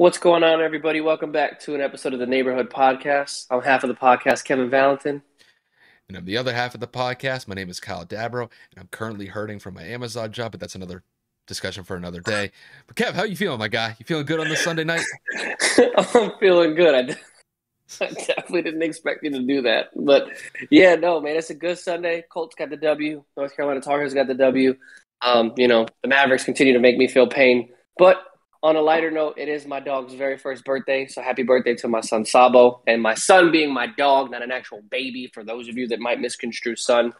What's going on, everybody? Welcome back to an episode of the Neighborhood Podcast. I'm half of the podcast, Kevin Valentin. And I'm the other half of the podcast. My name is Kyle Dabro, and I'm currently hurting from my Amazon job, but that's another discussion for another day. But Kev, how you feeling, my guy? You feeling good on this Sunday night? I'm feeling good. I definitely didn't expect you to do that. But, yeah, no, man, it's a good Sunday. Colts got the W. North Carolina Tar Heels got the W. The Mavericks continue to make me feel pain. But on a lighter note, it is my dog's very first birthday, so happy birthday to my son Sabo. And my son being my dog, not an actual baby, for those of you that might misconstrue son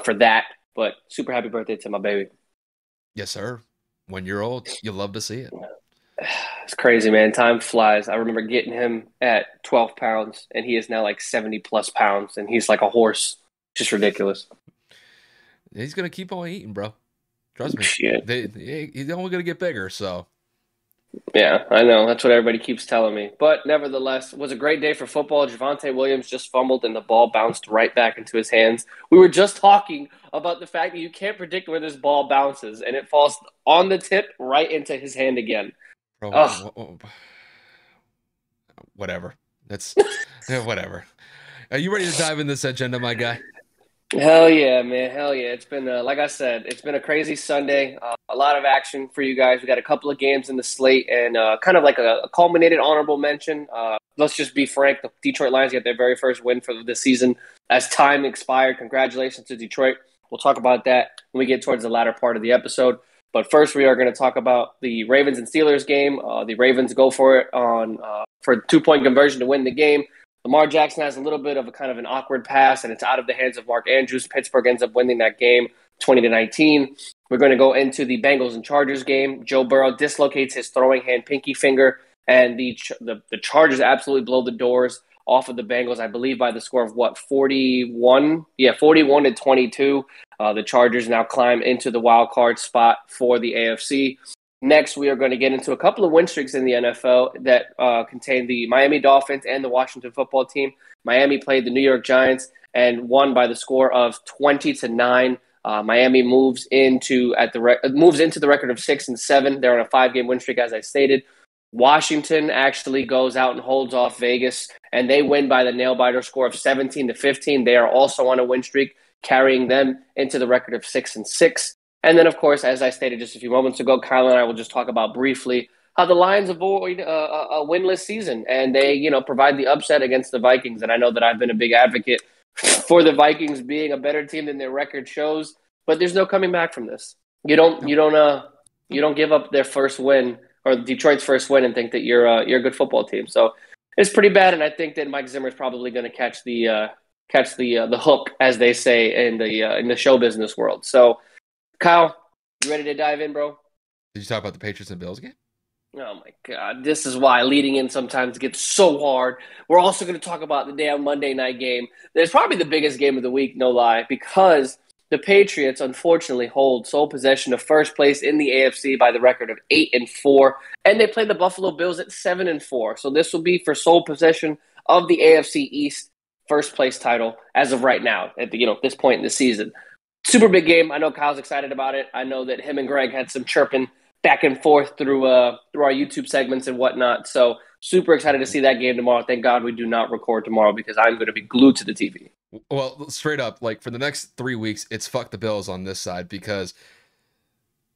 for that. But super happy birthday to my baby. Yes, sir. 1 year old, you love to see it. It's crazy, man. Time flies. I remember getting him at 12 pounds, and he is now like 70-plus pounds, and he's like a horse. Just ridiculous. He's going to keep on eating, bro. Trust me. Shit. He's only going to get bigger, so. Yeah, I know. That's what everybody keeps telling me. But nevertheless, it was a great day for football. Javonte Williams just fumbled and the ball bounced right back into his hands. We were just talking about the fact that you can't predict where this ball bounces, and it falls on the tip right into his hand again. Bro, whatever. That's whatever. Are you ready to dive in this agenda, my guy? Hell yeah, man. Hell yeah. It's been, like I said, it's been a crazy Sunday. A lot of action for you guys. We got a couple of games in the slate and kind of like a culminated honorable mention. Let's just be frank. The Detroit Lions get their very first win for the season as time expired. Congratulations to Detroit. We'll talk about that when we get towards the latter part of the episode. But first, we are going to talk about the Ravens and Steelers game. The Ravens go for it for a 2-point conversion to win the game. Lamar Jackson has a little bit of a kind of an awkward pass, and it's out of the hands of Mark Andrews. Pittsburgh ends up winning that game 20-19. We're going to go into the Bengals and Chargers game. Joe Burrow dislocates his throwing hand pinky finger, and the Chargers absolutely blow the doors off of the Bengals, I believe, by the score of 41? Yeah, 41-22. The Chargers now climb into the wild card spot for the AFC. Next, we are going to get into a couple of win streaks in the NFL that contain the Miami Dolphins and the Washington football team. Miami played the New York Giants and won by the score of 20-9. Miami moves into the record of 6-7. They're on a 5-game win streak, as I stated. Washington actually goes out and holds off Vegas, and they win by the nail-biter score of 17-15. They are also on a win streak, carrying them into the record of 6-6. And then, of course, as I stated just a few moments ago, Kyle and I will just talk about briefly how the Lions avoid a winless season, and they, provide the upset against the Vikings. And I know that I've been a big advocate for the Vikings being a better team than their record shows, but there's no coming back from this. You don't give up their first win or Detroit's first win and think that you're a good football team. So it's pretty bad, and I think that Mike Zimmer is probably going to catch the hook, as they say in the show business world. So. Kyle, you ready to dive in, bro? Did you talk about the Patriots and Bills game? Oh, my God. This is why leading in sometimes gets so hard. We're also going to talk about the damn Monday night game. It's probably the biggest game of the week, no lie, because the Patriots, unfortunately, hold sole possession of first place in the AFC by the record of 8-4, and they play the Buffalo Bills at 7-4. So this will be for sole possession of the AFC East first place title as of right now at this point in the season. Super big game. I know Kyle's excited about it. I know that him and Greg had some chirping back and forth through our YouTube segments and whatnot. So super excited to see that game tomorrow. Thank God we do not record tomorrow because I'm going to be glued to the TV. Well, straight up, for the next 3 weeks, it's fuck the Bills on this side because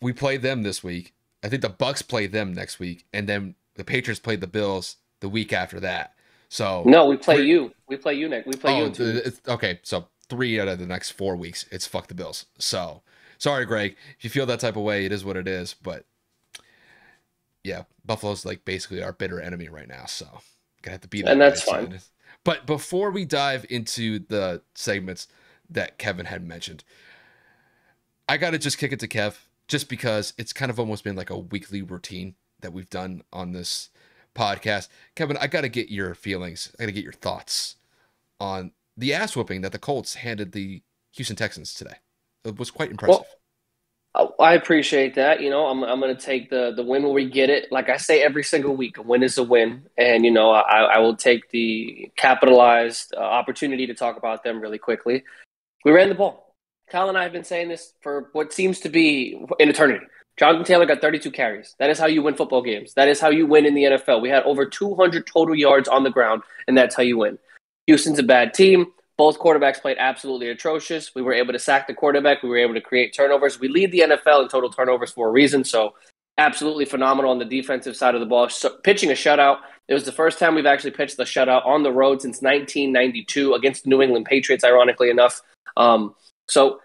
we play them this week. I think the Bucks play them next week, and then the Patriots play the Bills the week after that. So no, we play you. We play you next. We play you. Okay, so 3 out of the next 4 weeks, it's fuck the Bills. So, sorry, Greg. If you feel that type of way, it is what it is. But, yeah, Buffalo's basically our bitter enemy right now. So, gonna have to be that. And that's fine. But before we dive into the segments that Kevin had mentioned, I got to just kick it to Kev, just because it's kind of almost been like a weekly routine that we've done on this podcast. Kevin, I got to get your feelings. I got to get your thoughts on the ass whooping that the Colts handed the Houston Texans today. It was quite impressive. Well, I appreciate that. I'm going to take the win where we get it. Like I say every single week, a win is a win. And, I will take the capitalized opportunity to talk about them really quickly. We ran the ball. Kyle and I have been saying this for what seems to be an eternity. Jonathan Taylor got 32 carries. That is how you win football games. That is how you win in the NFL. We had over 200 total yards on the ground, and that's how you win. Houston's a bad team. Both quarterbacks played absolutely atrocious. We were able to sack the quarterback. We were able to create turnovers. We lead the NFL in total turnovers for a reason, so absolutely phenomenal on the defensive side of the ball. So, pitching a shutout. It was the first time we've actually pitched the shutout on the road since 1992 against the New England Patriots, ironically enough. So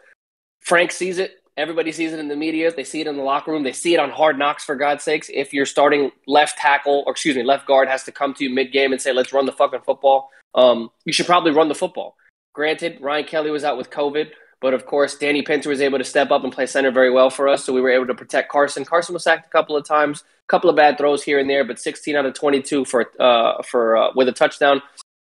Frank sees it. Everybody sees it in the media. They see it in the locker room. They see it on Hard Knocks, for God's sakes. If your starting left guard has to come to you mid-game and say, let's run the fucking football, you should probably run the football. Granted, Ryan Kelly was out with COVID, but of course, Danny Pinter was able to step up and play center very well for us, so we were able to protect Carson. Carson was sacked a couple of times, a couple of bad throws here and there, but 16 out of 22 with a touchdown.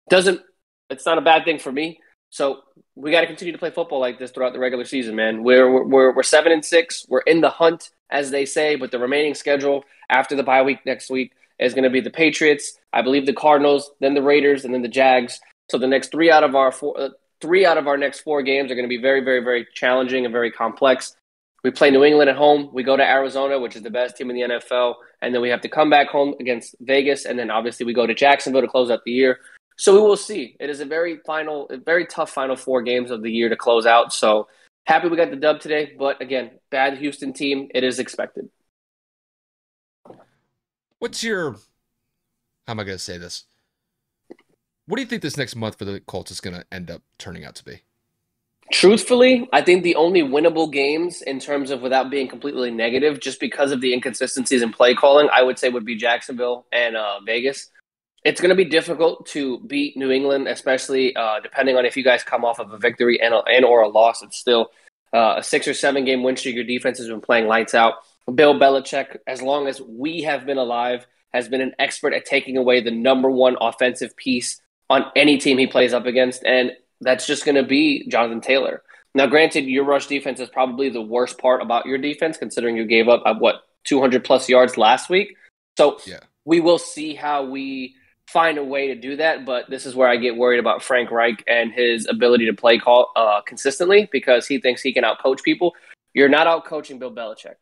It's not a bad thing for me. So we got to continue to play football like this throughout the regular season, man. We're 7-6. We're in the hunt, as they say, but the remaining schedule after the bye week next week is going to be the Patriots, I believe the Cardinals, then the Raiders, and then the Jags. So the next three out of our next 4 games are going to be very, very, very challenging and very complex. We play New England at home. We go to Arizona, which is the best team in the NFL, and then we have to come back home against Vegas, and then obviously we go to Jacksonville to close out the year. So we will see. It is a very tough final 4 games of the year to close out. So happy we got the dub today. But again, bad Houston team. It is expected. How am I going to say this? What do you think this next month for the Colts is going to end up turning out to be? Truthfully, I think the only winnable games in terms of without being completely negative, just because of the inconsistencies in play calling, I would say would be Jacksonville and Vegas. It's going to be difficult to beat New England, especially depending on if you guys come off of a victory and or a loss. It's still a 6 or 7 game win streak. Your defense has been playing lights out. Bill Belichick, as long as we have been alive, has been an expert at taking away the number one offensive piece on any team he plays up against, and that's just going to be Jonathan Taylor. Now, granted, your rush defense is probably the worst part about your defense, considering you gave up, 200-plus yards last week. So yeah. We will see how we find a way to do that, but this is where I get worried about Frank Reich and his ability to play call consistently, because he thinks he can outcoach people. You're not outcoaching Bill Belichick.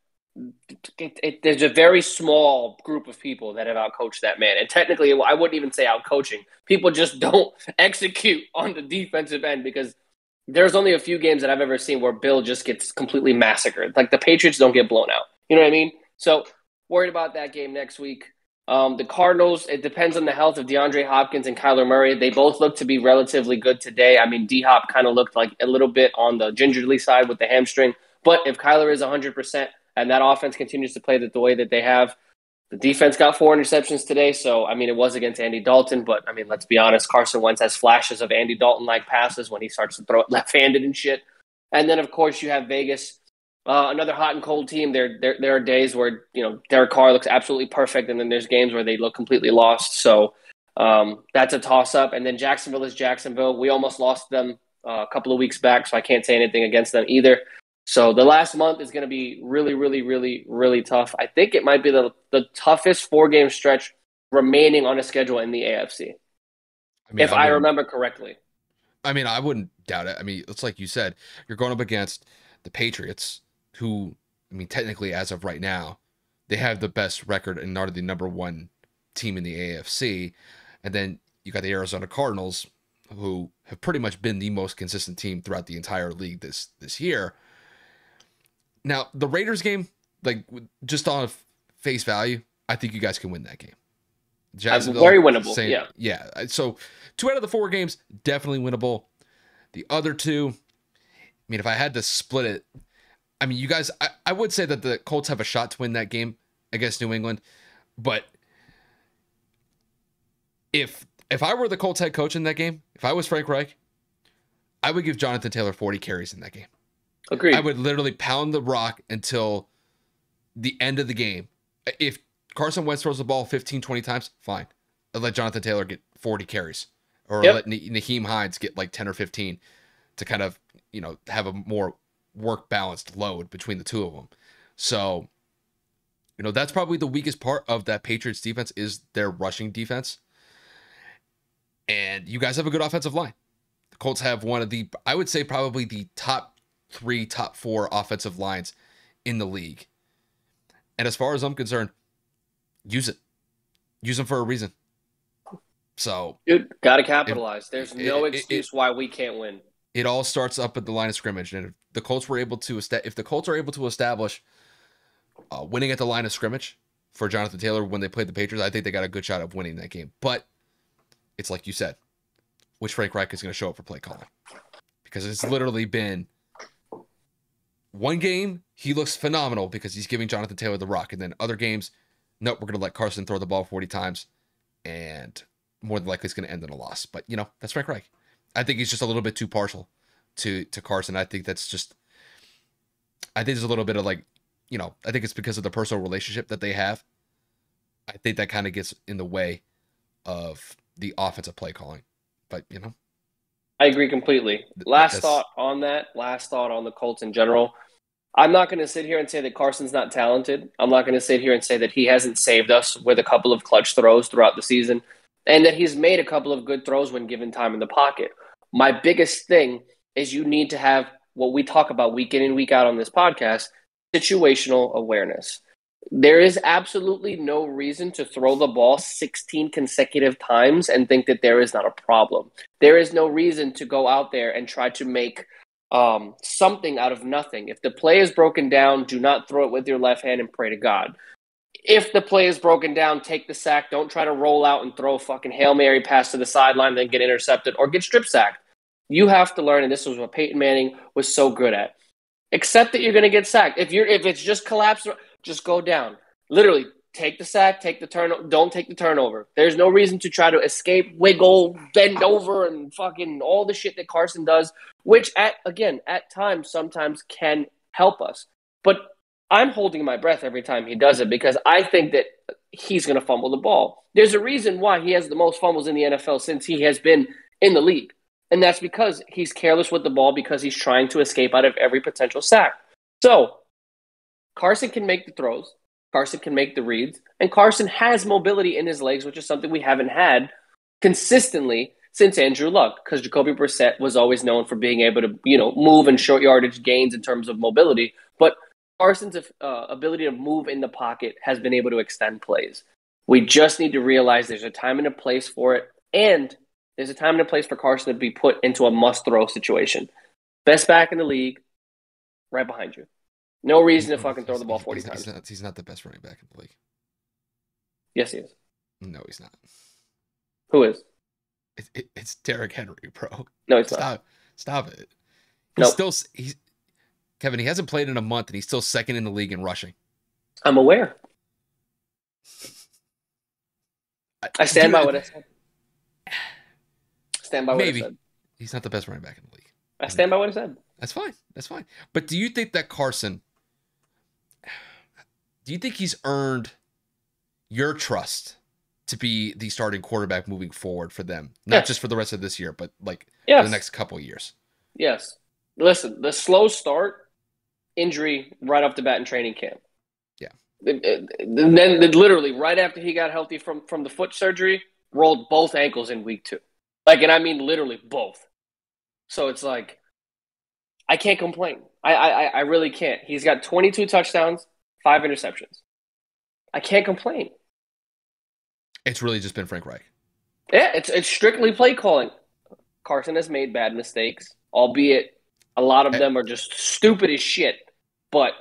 There's a very small group of people that have outcoached that man, and technically I wouldn't even say outcoaching. People just don't execute on the defensive end, because there's only a few games that I've ever seen where Bill just gets completely massacred. Like the Patriots don't get blown out. You know what I mean? So worried about that game next week. The Cardinals, it depends on the health of DeAndre Hopkins and Kyler Murray. They both look to be relatively good today. I mean, D-Hop kind of looked like a little bit on the gingerly side with the hamstring. But if Kyler is 100% and that offense continues to play the way that they have, the defense got 4 interceptions today. So, I mean, it was against Andy Dalton. But, I mean, let's be honest, Carson Wentz has flashes of Andy Dalton-like passes when he starts to throw it left-handed and shit. And then, of course, you have Vegas. Another hot and cold team. There are days where, Derek Carr looks absolutely perfect, and then there's games where they look completely lost. So that's a toss-up. And then Jacksonville is Jacksonville. We almost lost them a couple of weeks back, so I can't say anything against them either. So the last month is going to be really, really, really, really tough. I think it might be the toughest 4-game stretch remaining on a schedule in the AFC, if I remember correctly. I mean, I wouldn't doubt it. I mean, it's like you said, you're going up against the Patriots, who, I mean, technically, as of right now, they have the best record and are the number 1 team in the AFC. And then you got the Arizona Cardinals, who have pretty much been the most consistent team throughout the entire league this year. Now, the Raiders game, like, just on face value, I think you guys can win that game. Jacksonville, very winnable. Yeah. So 2 out of the 4 games, definitely winnable. The other 2, I mean, if I had to split it, I mean, you guys, I would say that the Colts have a shot to win that game against New England. But if I were the Colts head coach in that game, if I was Frank Reich, I would give Jonathan Taylor 40 carries in that game. Agreed. I would literally pound the rock until the end of the game. If Carson Wentz throws the ball 15, 20 times, fine. I'd let Jonathan Taylor get 40 carries. Or let Naheem Hines get like 10 or 15 to kind of, have a more work-balanced load between the two of them. So, that's probably the weakest part of that Patriots defense is their rushing defense. And you guys have a good offensive line. The Colts have one of the, I would say probably the top 3, top 4 offensive lines in the league. And as far as I'm concerned, use it. Use them for a reason. So, Dude, got to capitalize. There's no it, excuse why we can't win. It all starts up at the line of scrimmage, and if the Colts are able to establish winning at the line of scrimmage for Jonathan Taylor when they played the Patriots, I think they got a good shot of winning that game. But it's like you said, which Frank Reich is going to show up for play calling, because it's literally been one game he looks phenomenal because he's giving Jonathan Taylor the rock, and then other games, nope, we're going to let Carson throw the ball 40 times, and more than likely it's going to end in a loss. But that's Frank Reich. I think he's just a little bit too partial to Carson. I think there's a little bit of I think it's because of the personal relationship that they have. I think that kind of gets in the way of the offensive play calling. But, I agree completely. Last thought on the Colts in general. I'm not going to sit here and say that Carson's not talented. I'm not going to sit here and say that he hasn't saved us with a couple of clutch throws throughout the season, and that he's made a couple of good throws when given time in the pocket. My biggest thing is you need to have what we talk about week in and week out on this podcast, situational awareness. There is absolutely no reason to throw the ball 16 consecutive times and think that there is not a problem. There is no reason to go out there and try to make something out of nothing. If the play is broken down, do not throw it with your left hand and pray to God. If the play is broken down, take the sack. Don't try to roll out and throw a fucking Hail Mary pass to the sideline, then get intercepted or get strip sacked. You have to learn, and this is what Peyton Manning was so good at. Accept that you're going to get sacked. If it's just collapse, just go down. Literally, take the sack, take the turn. Don't take the turnover. There's no reason to try to escape, wiggle, bend over, and fucking all the shit that Carson does, which at times sometimes can help us. But I'm holding my breath every time he does it because I think that he's going to fumble the ball. There's a reason why he has the most fumbles in the NFL since he has been in the league. And that's because he's careless with the ball because he's trying to escape out of every potential sack. So Carson can make the throws. Carson can make the reads. And Carson has mobility in his legs, which is something we haven't had consistently since Andrew Luck, because Jacoby Brissett was always known for being able to, move in short yardage gains in terms of mobility. But Carson's ability to move in the pocket has been able to extend plays. We just need to realize there's a time and a place for it, and there's a time and a place for Carson to be put into a must-throw situation. Best back in the league, right behind you. No reason to fucking throw the ball 40 times. He's not the best running back in the league. Yes, he is. No, he's not. Who is? It's Derrick Henry, bro. No, he's not. Stop it. Nope. Kevin, he hasn't played in a month, and he's still second in the league in rushing. I'm aware. I stand by what I said. Stand by what I said. He's not the best running back in the league. I stand by what I said. That's fine. But do you think that Carson, do you think he's earned your trust to be the starting quarterback moving forward for them? Not just for the rest of this year, but for the next couple of years. Yes. Listen, the slow start, injury right off the bat in training camp. Yeah. And then literally right after he got healthy from the foot surgery, rolled both ankles in week 2. And I mean literally both. So it's I can't complain. I really can't. He's got 22 touchdowns, 5 interceptions. I can't complain. It's really just been Frank Reich. Yeah, it's strictly play calling. Carson has made bad mistakes, albeit a lot of them are just stupid as shit. But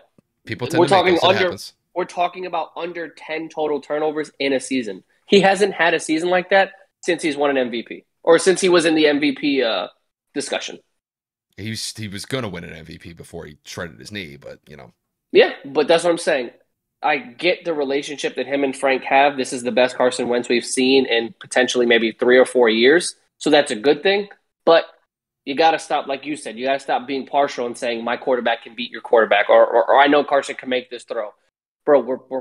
we're talking about under 10 total turnovers in a season. He hasn't had a season like that since he's won an MVP, or since he was in the MVP discussion. He was going to win an MVP before he shredded his knee, but Yeah, but that's what I'm saying. I get the relationship that him and Frank have. This is the best Carson Wentz we've seen in potentially maybe 3 or 4 years. So that's a good thing. But you got to stop, like you said, you got to stop being partial and saying my quarterback can beat your quarterback, or I know Carson can make this throw. Bro, we're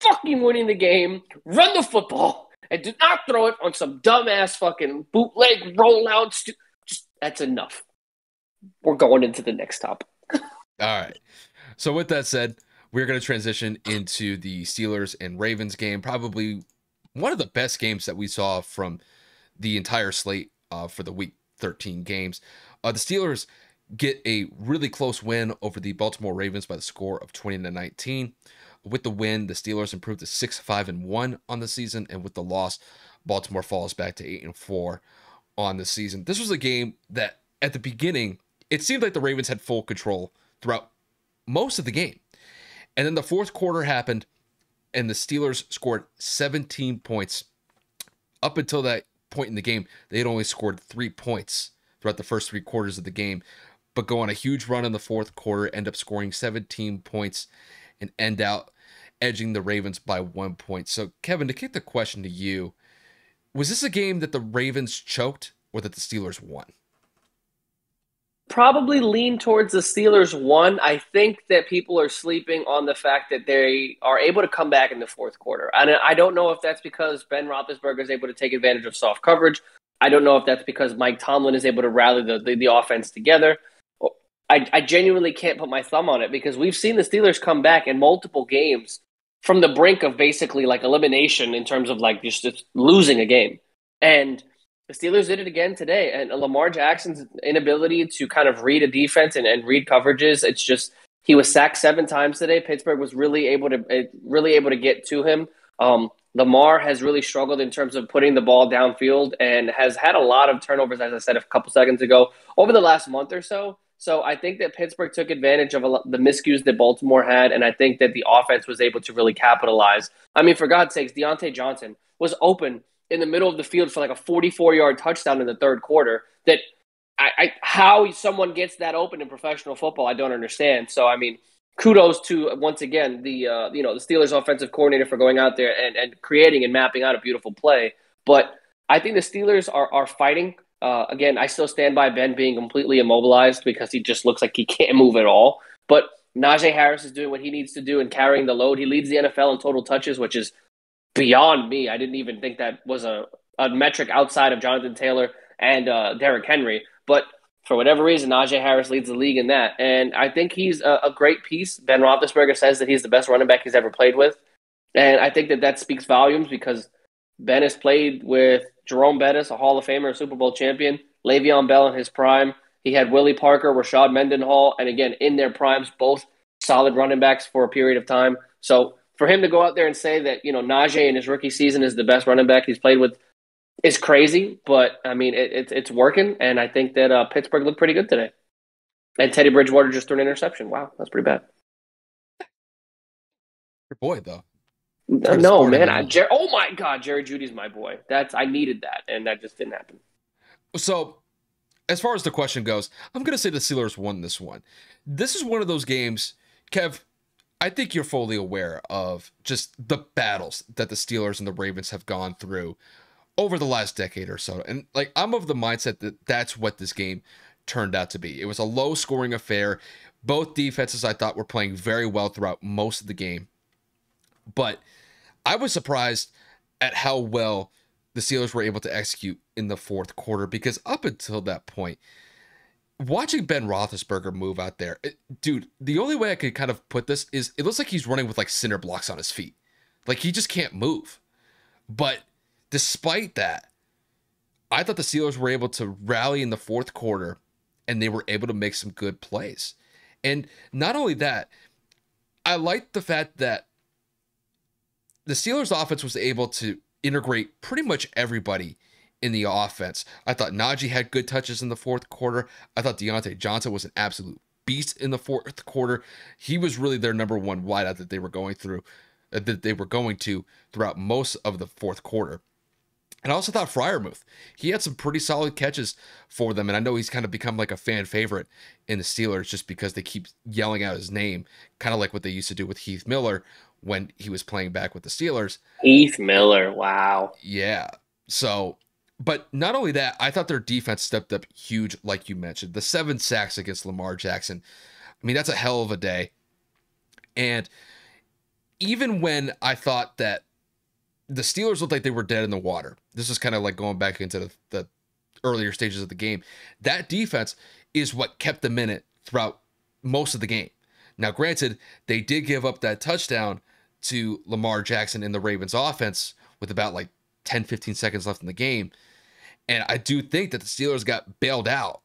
fucking winning the game. Run the football and do not throw it on some dumbass fucking bootleg rollout. Just that's enough. We're going into the next topic. All right. So with that said, we're going to transition into the Steelers and Ravens game. Probably one of the best games that we saw from the entire slate for the Week 13 games. The Steelers get a really close win over the Baltimore Ravens by the score of 20-19. With the win, the Steelers improved to 6-5-1 on the season, and with the loss, Baltimore falls back to 8-4 on the season. This was a game that at the beginning, it seemed like the Ravens had full control throughout most of the game. And then the fourth quarter happened, and the Steelers scored 17 points. Up until that point in the game, they had only scored 3 points throughout the first 3 quarters of the game, but go on a huge run in the fourth quarter, end up scoring 17 points, and end out edging the Ravens by 1 point. So, Kevin, to kick the question to you, was this a game that the Ravens choked or that the Steelers won? Probably lean towards the Steelers won. I think that people are sleeping on the fact that they are able to come back in the fourth quarter. And I don't know if that's because Ben Roethlisberger is able to take advantage of soft coverage. I don't know if that's because Mike Tomlin is able to rally the offense together. I genuinely can't put my thumb on it because we've seen the Steelers come back in multiple games from the brink of basically like elimination in terms of like just losing a game. And the Steelers did it again today. And Lamar Jackson's inability to kind of read a defense and read coverages, it's just he was sacked 7 times today. Pittsburgh was really able to get to him. Lamar has really struggled in terms of putting the ball downfield and has had a lot of turnovers, as I said a couple seconds ago, over the last month or so. So I think that Pittsburgh took advantage of the miscues that Baltimore had, and I think that the offense was able to really capitalize. I mean, for God's sakes, Deontay Johnson was open in the middle of the field for like a 44-yard touchdown in the third quarter. That how someone gets that open in professional football, I don't understand. So, I mean, kudos to, once again, the Steelers offensive coordinator for going out there and creating and mapping out a beautiful play. But I think the Steelers are fighting. Again, I still stand by Ben being completely immobilized because he just looks like he can't move at all. But Najee Harris is doing what he needs to do and carrying the load. He leads the NFL in total touches, which is beyond me. I didn't even think that was a metric outside of Jonathan Taylor and Derrick Henry. But for whatever reason, Najee Harris leads the league in that. And I think he's a great piece. Ben Roethlisberger says that he's the best running back he's ever played with. And I think that speaks volumes because Ben has played with Jerome Bettis, a Hall of Famer, a Super Bowl champion, Le'Veon Bell in his prime. He had Willie Parker, Rashad Mendenhall, and again, in their primes, both solid running backs for a period of time. So for him to go out there and say that, Najee in his rookie season is the best running back he's played with is crazy. But, I mean, it's working, and I think that Pittsburgh looked pretty good today. And Teddy Bridgewater just threw an interception. Wow, that's pretty bad. Your boy, though. No, man. Oh, my God, Jerry Jeudy's my boy. I needed that, and that just didn't happen. So, as far as the question goes, I'm going to say the Steelers won this one. This is one of those games, Kev, I think you're fully aware of just the battles that the Steelers and the Ravens have gone through over the last decade or so. And, like, I'm of the mindset that that's what this game turned out to be. It was a low-scoring affair. Both defenses, I thought, were playing very well throughout most of the game. But I was surprised at how well the Steelers were able to execute in the fourth quarter because up until that point, watching Ben Roethlisberger move out there, dude, the only way I could kind of put this is it looks like he's running with like cinder blocks on his feet. Like he just can't move. But despite that, I thought the Steelers were able to rally in the fourth quarter and they were able to make some good plays. And not only that, I liked the fact that the Steelers offense was able to integrate pretty much everybody in the offense. I thought Najee had good touches in the fourth quarter. I thought Deontay Johnson was an absolute beast in the fourth quarter. He was really their number one wideout that they were going to throughout most of the fourth quarter. And I also thought Freiermuth, he had some pretty solid catches for them. And I know he's kind of become like a fan favorite in the Steelers just because they keep yelling out his name, kind of like what they used to do with Heath Miller when he was playing back with the Steelers. Heath Miller, wow. Yeah. So, but not only that, I thought their defense stepped up huge, like you mentioned. The 7 sacks against Lamar Jackson. I mean, that's a hell of a day. And even when I thought that the Steelers looked like they were dead in the water, this is kind of like going back into the earlier stages of the game, that defense is what kept them in it throughout most of the game. Now, granted, they did give up that touchdown to Lamar Jackson in the Ravens offense with about like 10, 15 seconds left in the game. And I do think that the Steelers got bailed out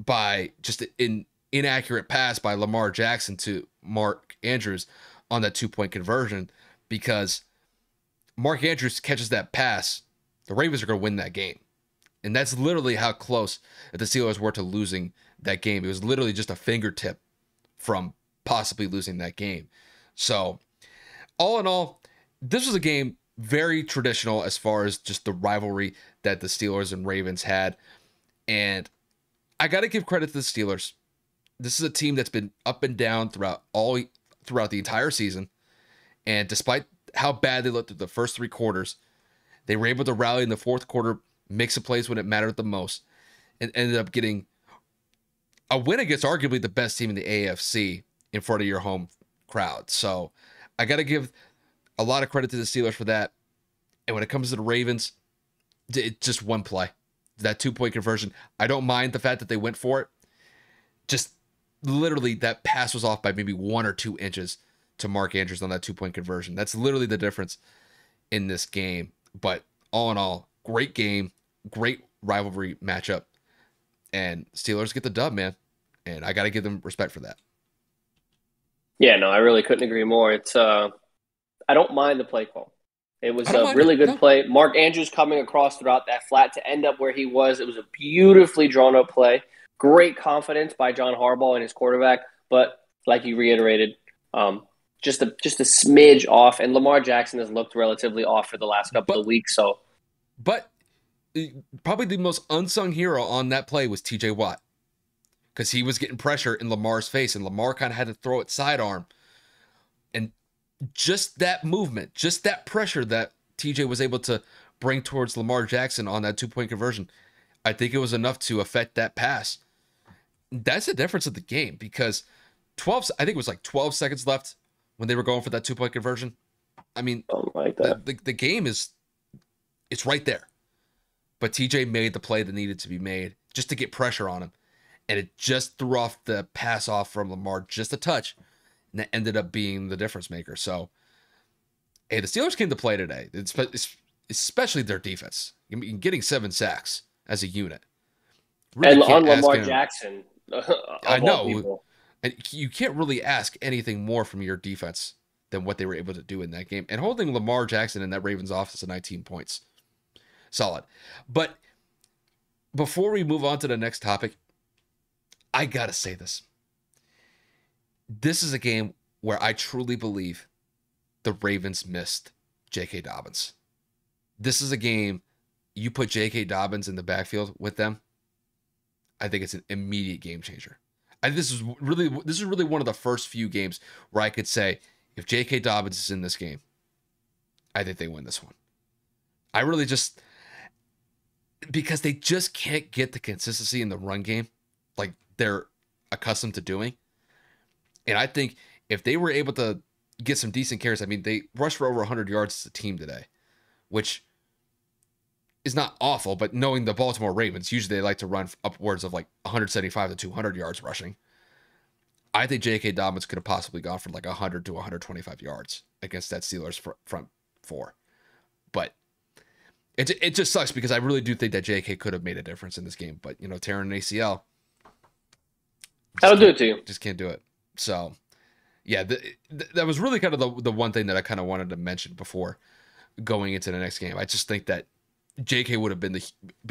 by just an inaccurate pass by Lamar Jackson to Mark Andrews on that 2-point conversion, because Mark Andrews catches that pass, the Ravens are going to win that game. And that's literally how close the Steelers were to losing that game. It was literally just a fingertip from possibly losing that game. So, all in all, this was a game very traditional as far as just the rivalry that the Steelers and Ravens had. And I got to give credit to the Steelers. This is a team that's been up and down throughout the entire season. And despite how bad they looked through the first 3 quarters, they were able to rally in the fourth quarter, make some plays when it mattered the most, and ended up getting a win against arguably the best team in the AFC in front of your home crowd. So I got to give a lot of credit to the Steelers for that. And when it comes to the Ravens, it's just one play. That 2-point conversion. I don't mind the fact that they went for it. Just literally that pass was off by maybe 1 or 2 inches to Mark Andrews on that 2-point conversion. That's literally the difference in this game. But all in all, great game, great rivalry matchup. And Steelers get the dub, man. And I got to give them respect for that. Yeah, no, I really couldn't agree more. It's I don't mind the play call. It was a really good play. Mark Andrews coming across throughout that flat to end up where he was. It was a beautifully drawn up play. Great confidence by John Harbaugh and his quarterback. But like you reiterated, just a smidge off. And Lamar Jackson has looked relatively off for the last couple of weeks. But probably the most unsung hero on that play was TJ Watt, because he was getting pressure in Lamar's face, and Lamar kind of had to throw it sidearm. And just that movement, just that pressure that TJ was able to bring towards Lamar Jackson on that 2-point conversion, I think it was enough to affect that pass. That's the difference of the game, because I think it was like 12 seconds left when they were going for that 2-point conversion. I mean, like that. The game it's right there. But TJ made the play that needed to be made just to get pressure on him. And it just threw off the pass off from Lamar just a touch. And that ended up being the difference maker. So, hey, the Steelers came to play today, especially their defense. Getting 7 sacks as a unit. Really, and on Lamar Jackson. I know. And you can't really ask anything more from your defense than what they were able to do in that game. And holding Lamar Jackson in that Ravens offense to 19 points. Solid. But before we move on to the next topic, I got to say this. This is a game where I truly believe the Ravens missed J.K. Dobbins. This is a game, you put J.K. Dobbins in the backfield with them, I think it's an immediate game changer. This is really one of the first few games where I could say, if J.K. Dobbins is in this game, I think they win this one. I really just, because they just can't get the consistency in the run game like they're accustomed to doing. And I think if they were able to get some decent carries, I mean, they rushed for over 100 yards as a team today, which is not awful, but knowing the Baltimore Ravens, usually they like to run upwards of like 175 to 200 yards rushing. I think J.K. Dobbins could have possibly gone for like 100 to 125 yards against that Steelers front four. But it just sucks because I really do think that J.K. could have made a difference in this game. But, tearing an ACL. That'll do it to you. Just can't do it. So, yeah, that was really kind of the one thing that I kind of wanted to mention before going into the next game. I just think that J.K. would have been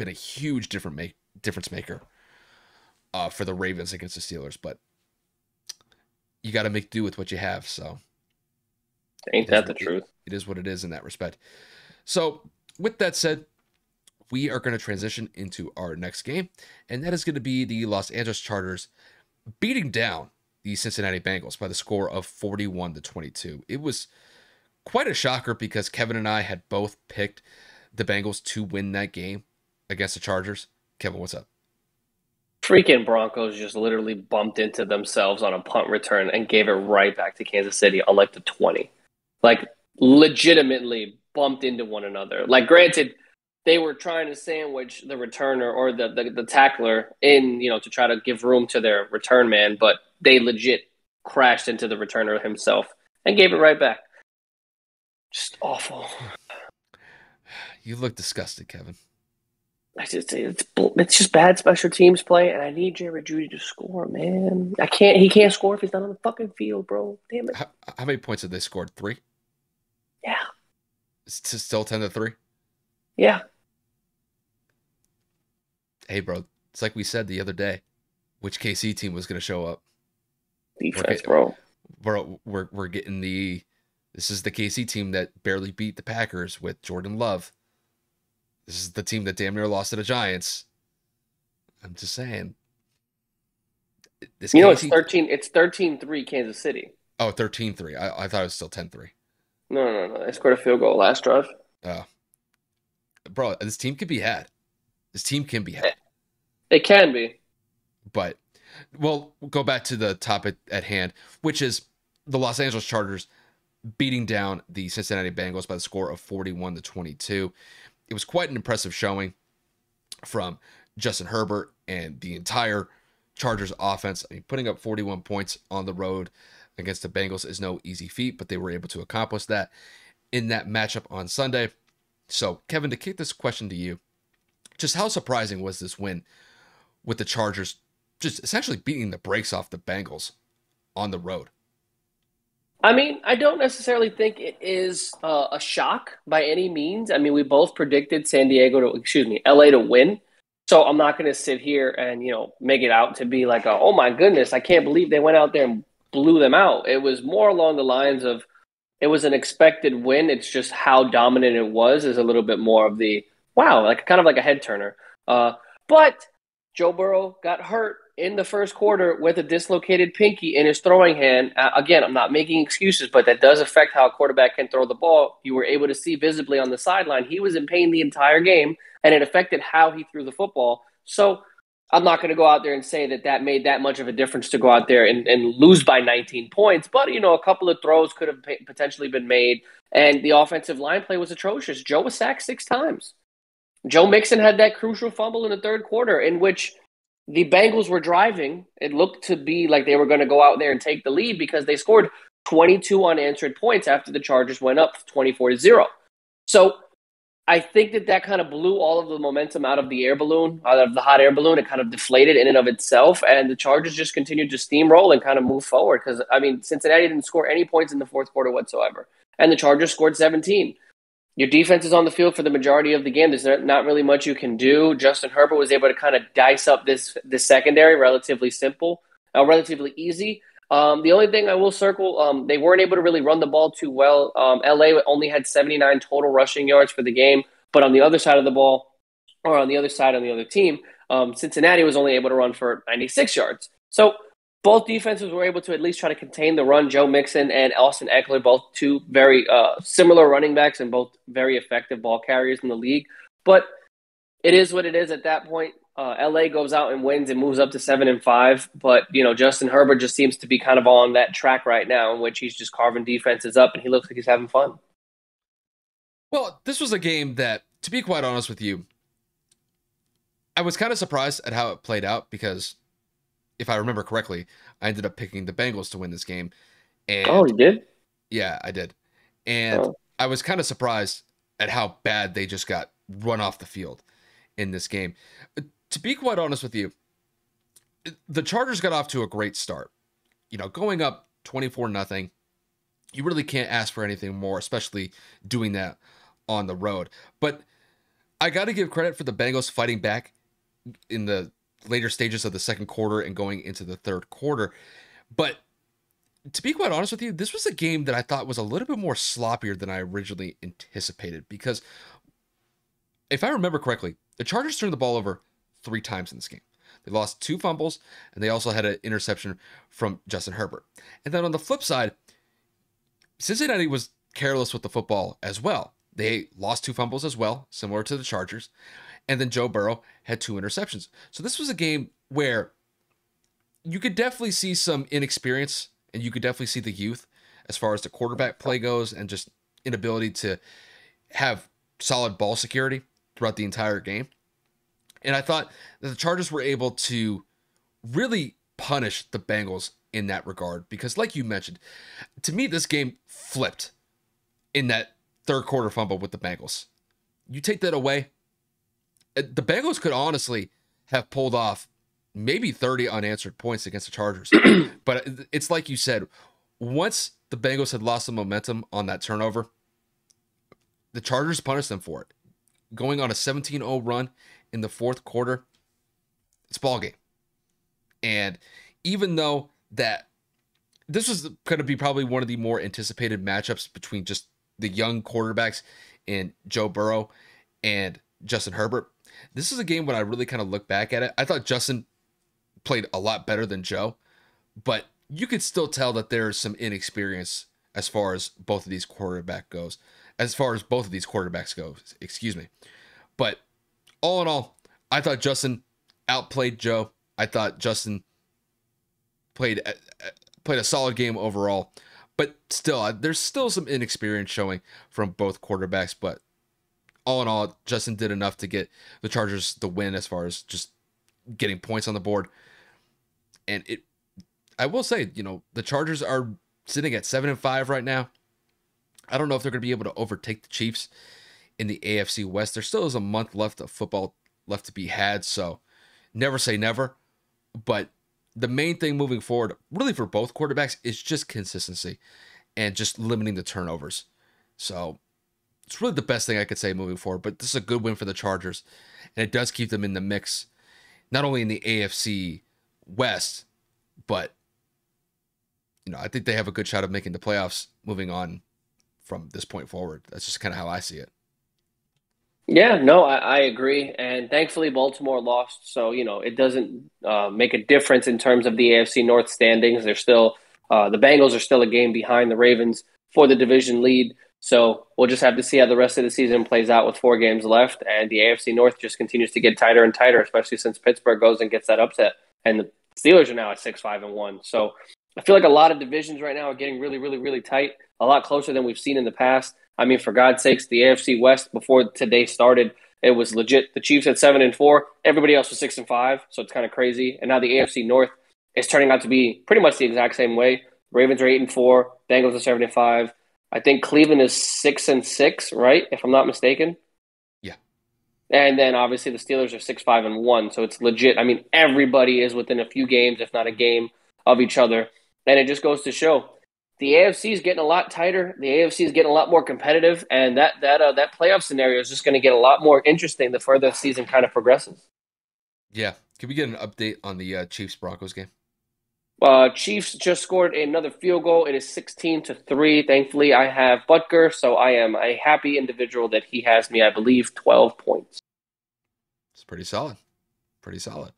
a huge difference maker for the Ravens against the Steelers. But you got to make do with what you have. So, ain't that the truth? It is what it is in that respect. So, with that said, we are going to transition into our next game, and that is going to be the Los Angeles Chargers beating down the Cincinnati Bengals by the score of 41-22. It was quite a shocker because Kevin and I had both picked the Bengals to win that game against the Chargers. Kevin, what's up? Freaking Broncos just literally bumped into themselves on a punt return and gave it right back to Kansas City on like the 20. Like, legitimately bumped into one another. Like, granted, they were trying to sandwich the returner or the tackler in, to try to give room to their return man, but they legit crashed into the returner himself and gave it right back. Just awful. You look disgusted, Kevin. it's just bad special teams play, and I need Jerry Jeudy to score, man. He can't score if he's not on the fucking field, bro. Damn it. How many points have they scored? 3? Yeah. It's still 10-3? Yeah. Hey, bro, it's like we said the other day. Which KC team was going to show up? Defense, bro. We're getting this is the KC team that barely beat the Packers with Jordan Love. This is the team that damn near lost to the Giants. I'm just saying. It's 13-3 Kansas City. Oh, 13-3. I thought it was still 10-3. No. They scored a field goal last drive. Oh. Bro, this team can be had. This team can be had. It can be. But, well, we'll go back to the topic at hand, which is the Los Angeles Chargers beating down the Cincinnati Bengals by the score of 41-22. It was quite an impressive showing from Justin Herbert and the entire Chargers offense. I mean, putting up 41 points on the road against the Bengals is no easy feat, but they were able to accomplish that in that matchup on Sunday. So, Kevin, to kick this question to you, just how surprising was this win with the Chargers just essentially beating the brakes off the Bengals on the road? I mean, I don't necessarily think it is a shock by any means. I mean, we both predicted LA to win. So I'm not going to sit here and, make it out to be like, oh my goodness, I can't believe they went out there and blew them out. It was more along the lines of it was an expected win. It's just how dominant it was is a little bit more of the, wow, like kind of like a head turner. But Joe Burrow got hurt in the first quarter with a dislocated pinky in his throwing hand. Again, I'm not making excuses, but that does affect how a quarterback can throw the ball. You were able to see visibly on the sideline, he was in pain the entire game, and it affected how he threw the football. So I'm not going to go out there and say that made that much of a difference to go out there and lose by 19 points. But, a couple of throws could have potentially been made, and the offensive line play was atrocious. Joe was sacked 6 times. Joe Mixon had that crucial fumble in the third quarter in which the Bengals were driving. It looked to be like they were going to go out there and take the lead because they scored 22 unanswered points after the Chargers went up 24-0. So I think that kind of blew all of the momentum out of the hot air balloon. It kind of deflated in and of itself, and the Chargers just continued to steamroll and kind of move forward because, Cincinnati didn't score any points in the fourth quarter whatsoever, and the Chargers scored 17. Your defense is on the field for the majority of the game. There's not really much you can do. Justin Herbert was able to kind of dice up this secondary, relatively easy. The only thing I will circle, they weren't able to really run the ball too well. LA only had 79 total rushing yards for the game, but on the other side of the ball, or on the other side on the other team, Cincinnati was only able to run for 96 yards. So both defenses were able to at least try to contain the run. Joe Mixon and Austin Eckler, both two very similar running backs and both very effective ball carriers in the league. But it is what it is at that point. LA goes out and wins and moves up to 7-5. But, Justin Herbert just seems to be kind of on that track right now in which he's just carving defenses up and he looks like he's having fun. Well, this was a game that, to be quite honest with you, I was kind of surprised at how it played out because if I remember correctly, I ended up picking the Bengals to win this game. And you did? Yeah, I did. And I was kind of surprised at how bad they just got run off the field in this game. To be quite honest with you, the Chargers got off to a great start. Going up 24-0, you really can't ask for anything more, especially doing that on the road. But I got to give credit for the Bengals fighting back in the later stages of the second quarter and going into the third quarter. But to be quite honest with you, this was a game that I thought was a little bit more sloppier than I originally anticipated because if I remember correctly, the Chargers turned the ball over 3 times in this game. They lost 2 fumbles, and they also had an interception from Justin Herbert. And then on the flip side, Cincinnati was careless with the football as well. They lost 2 fumbles as well, similar to the Chargers. And then Joe Burrow had 2 interceptions. So this was a game where you could definitely see some inexperience and you could definitely see the youth as far as the quarterback play goes and just inability to have solid ball security throughout the entire game. And I thought that the Chargers were able to really punish the Bengals in that regard because like you mentioned, to me, this game flipped in that third quarter fumble with the Bengals. You take that away, the Bengals could honestly have pulled off maybe 30 unanswered points against the Chargers. But it's like you said, once the Bengals had lost the momentum on that turnover, the Chargers punished them for it. Going on a 17-0 run in the fourth quarter, it's ball game. And even though that this was going to be probably one of the more anticipated matchups between just the young quarterbacks in Joe Burrow and Justin Herbert, this is a game when I really kind of look back at it. I thought Justin played a lot better than Joe, but you could still tell that there's some inexperience as far as both of these quarterbacks go, excuse me. But all in all, I thought Justin outplayed Joe. I thought Justin played a solid game overall, but still, there's still some inexperience showing from both quarterbacks. But all in all, Justin did enough to get the Chargers the win as far as just getting points on the board. And I will say, the Chargers are sitting at 7-5 right now. I don't know if they're going to be able to overtake the Chiefs in the AFC West. There still is a month left of football left to be had, so never say never. But the main thing moving forward, really for both quarterbacks, is just consistency and just limiting the turnovers. So it's really the best thing I could say moving forward. But this is a good win for the Chargers, and it does keep them in the mix, not only in the AFC West, but I think they have a good shot of making the playoffs moving on from this point forward. That's just kind of how I see it. Yeah, no, I agree. And thankfully, Baltimore lost. So, it doesn't make a difference in terms of the AFC North standings. They're still, the Bengals are still a game behind the Ravens for the division lead. So we'll just have to see how the rest of the season plays out with 4 games left. And the AFC North just continues to get tighter and tighter, especially since Pittsburgh goes and gets that upset. And the Steelers are now at 6-5-1. So I feel like a lot of divisions right now are getting really, really, really tight, a lot closer than we've seen in the past. I mean, for God's sakes, the AFC West before today started, it was legit. The Chiefs at 7-4, everybody else was 6-5, so it's kind of crazy. And now the AFC North is turning out to be pretty much the exact same way. Ravens are 8-4, Bengals are 7-5. I think Cleveland is 6-6, right? If I'm not mistaken. Yeah. And then obviously the Steelers are 6-5-1, so it's legit. I mean, everybody is within a few games, if not a game, of each other. And it just goes to show the AFC is getting a lot tighter. The AFC is getting a lot more competitive, and that playoff scenario is just going to get a lot more interesting the further the season kind of progresses. Yeah. Can we get an update on the Chiefs-Broncos game? Chiefs just scored another field goal. It is 16-3. Thankfully, I have Butker, so I am a happy individual that he has me, I believe, 12 points. It's pretty solid. Pretty solid.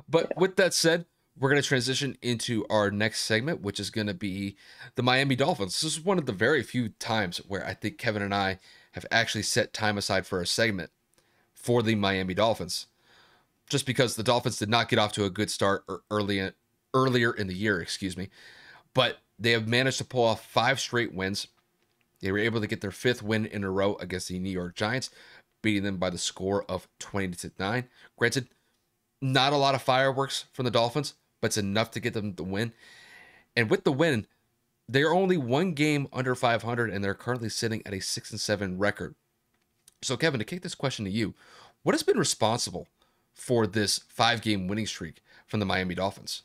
But with that said, we're going to transition into our next segment, which is going to be the Miami Dolphins. This is one of the very few times where I think Kevin and I have actually set time aside for a segment for the Miami Dolphins, just because the Dolphins did not get off to a good start earlier in the year, but they have managed to pull off 5 straight wins. They were able to get their 5th win in a row against the New York Giants, beating them by the score of 20-9. Granted, not a lot of fireworks from the Dolphins, but it's enough to get them the win. And with the win, they're only 1 game under 500, and they're currently sitting at a 6-7 record. So, Kevin, to kick this question to you, what has been responsible for this 5-game winning streak from the Miami Dolphins?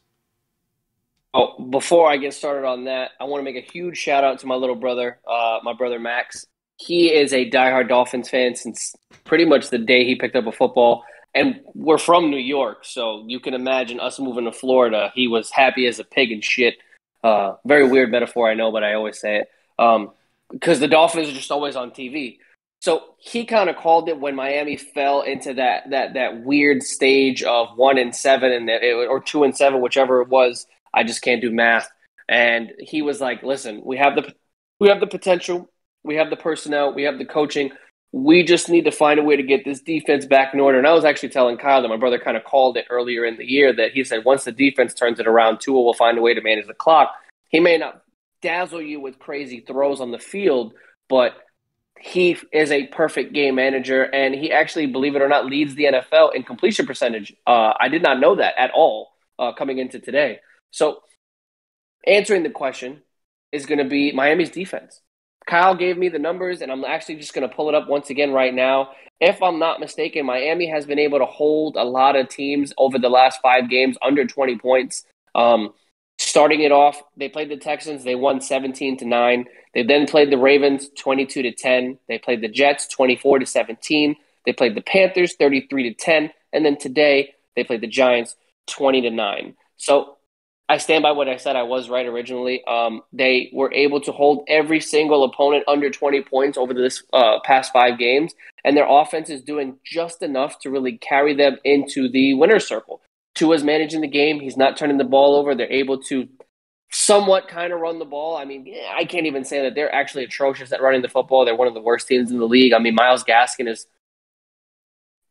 Oh, before I get started on that, I want to make a huge shout out to my little brother, my brother Max. He is a diehard Dolphins fan since pretty much the day he picked up a football. And we're from New York, so you can imagine us moving to Florida. He was happy as a pig and shit. Very weird metaphor, I know, but I always say it. Because the Dolphins are just always on TV. So he kind of called it when Miami fell into that weird stage of 1-7 or 2-7, whichever it was. I just can't do math. And he was like, "Listen, we have the potential, we have the personnel, we have the coaching. We just need to find a way to get this defense back in order." And I was actually telling Kyle that my brother kind of called it earlier in the year that he said once the defense turns it around, Tua will find a way to manage the clock. He may not dazzle you with crazy throws on the field, but he is a perfect game manager, and he actually, believe it or not, leads the NFL in completion percentage. I did not know that at all coming into today. So answering the question is going to be Miami's defense. Kyle gave me the numbers, and I'm actually just going to pull it up once again right now. if I'm not mistaken, Miami has been able to hold a lot of teams over the last 5 games under 20 points. Starting it off, they played the Texans. They won 17-9. They then played the Ravens 22-10. They played the Jets 24-17. They played the Panthers 33-10. And then today they played the Giants 20-9. So I stand by what I said. I was right originally. They were able to hold every single opponent under 20 points over this past 5 games, and their offense is doing just enough to really carry them into the winner's circle. Tua's managing the game. He's not turning the ball over. They're able to somewhat kind of run the ball. I mean, I can't even say that they're actually atrocious at running the football. They're one of the worst teams in the league. I mean, Myles Gaskin is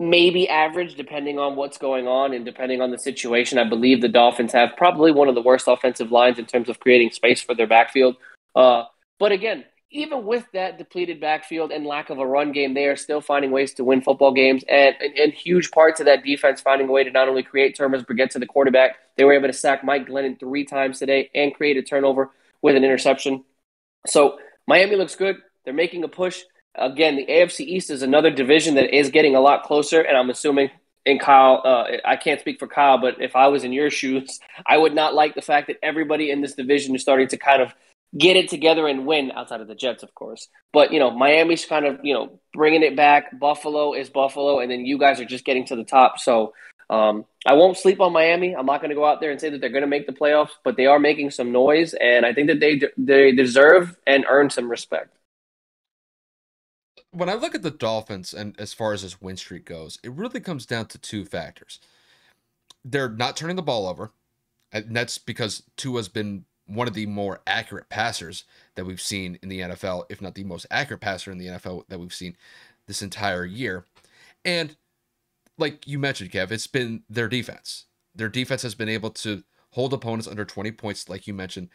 maybe average depending on what's going on and depending on the situation. I believe the Dolphins have probably one of the worst offensive lines in terms of creating space for their backfield. But again, even with that depleted backfield and lack of a run game, they are still finding ways to win football games, and huge parts of that defense finding a way to not only create turnovers but get to the quarterback. They were able to sack Mike Glennon 3 times today and create a turnover with an interception. So Miami looks good. They're making a push. Again, the AFC East is another division that is getting a lot closer, and I'm assuming in Kyle, I can't speak for Kyle, but if I was in your shoes, I would not like the fact that everybody in this division is starting to kind of get it together and win, outside of the Jets, of course. But, Miami's kind of, bringing it back. Buffalo is Buffalo, and then you guys are just getting to the top. So I won't sleep on Miami. I'm not going to go out there and say that they're going to make the playoffs, but they are making some noise, and I think that they deserve and earn some respect. When I look at the Dolphins and as far as this win streak goes, it really comes down to 2 factors. They're not turning the ball over, and that's because Tua's been one of the more accurate passers that we've seen in the NFL, if not the most accurate passer in the NFL that we've seen this entire year. And like you mentioned, Kev, it's been their defense. Their defense has been able to hold opponents under 20 points, like you mentioned.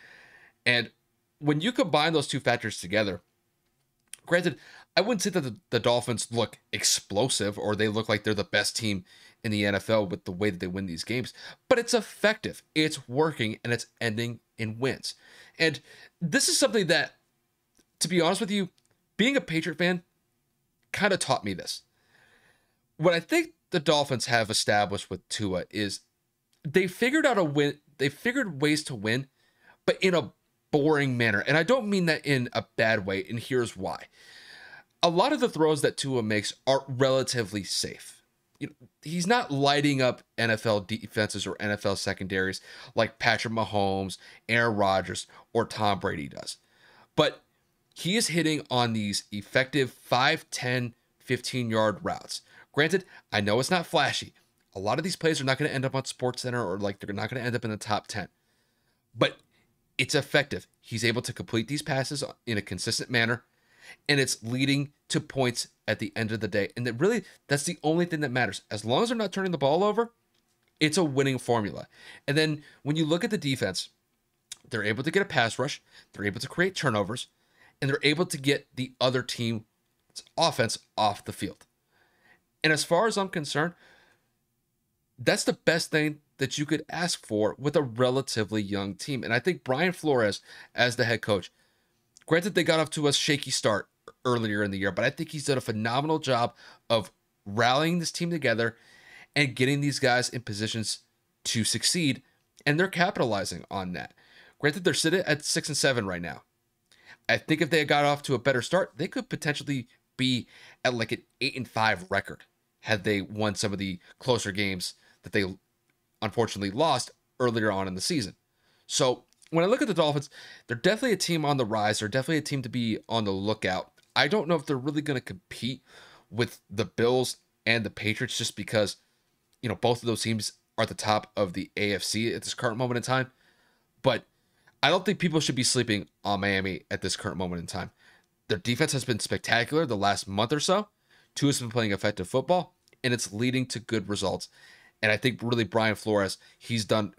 And when you combine those 2 factors together, granted, I wouldn't say that the Dolphins look explosive or they look like they're the best team in the NFL with the way that they win these games, but it's effective, it's working, and it's ending in wins. And this is something that, to be honest with you, being a Patriot fan kind of taught me this. What I think the Dolphins have established with Tua is they figured out a win. They figured ways to win, but in a boring manner. And I don't mean that in a bad way, and here's why. A lot of the throws that Tua makes are relatively safe. He's not lighting up NFL defenses or NFL secondaries like Patrick Mahomes, Aaron Rodgers, or Tom Brady does. But he is hitting on these effective 5, 10, 15-yard routes. Granted, I know it's not flashy. A lot of these plays are not going to end up on SportsCenter or they're not going to end up in the top 10. But it's effective. He's able to complete these passes in a consistent manner, and it's leading to points at the end of the day. And that's the only thing that matters. As long as they're not turning the ball over, it's a winning formula. And then when you look at the defense, they're able to get a pass rush, they're able to create turnovers, and they're able to get the other team's offense off the field. And as far as I'm concerned, that's the best thing that you could ask for with a relatively young team. And I think Brian Flores, as the head coach, granted, they got off to a shaky start earlier in the year, but I think he's done a phenomenal job of rallying this team together and getting these guys in positions to succeed, and they're capitalizing on that. Granted, they're sitting at 6-7 right now. I think if they had got off to a better start, they could potentially be at like an 8-5 record had they won some of the closer games that they unfortunately lost earlier on in the season. So when I look at the Dolphins, they're definitely a team on the rise. They're definitely a team to be on the lookout. I don't know if they're really going to compete with the Bills and the Patriots just because, both of those teams are at the top of the AFC at this current moment in time. But I don't think people should be sleeping on Miami at this current moment in time. Their defense has been spectacular the last month or so. Tua's been playing effective football, and it's leading to good results. And I think really Brian Flores, he's done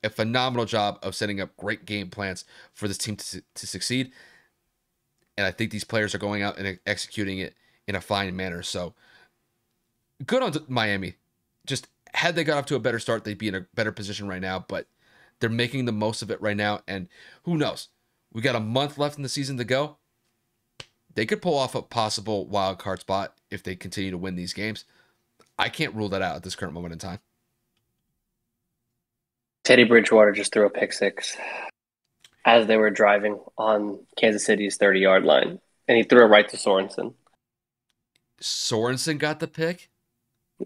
a phenomenal job of setting up great game plans for this team to succeed. And I think these players are going out and executing it in a fine manner. So good on Miami. Just had they got off to a better start, they'd be in a better position right now. But they're making the most of it right now. And who knows? We got a month left in the season to go. They could pull off a possible wild card spot if they continue to win these games. I can't rule that out at this current moment in time. Teddy Bridgewater just threw a pick six as they were driving on Kansas City's 30-yard line, and he threw it right to Sorensen. Sorensen got the pick?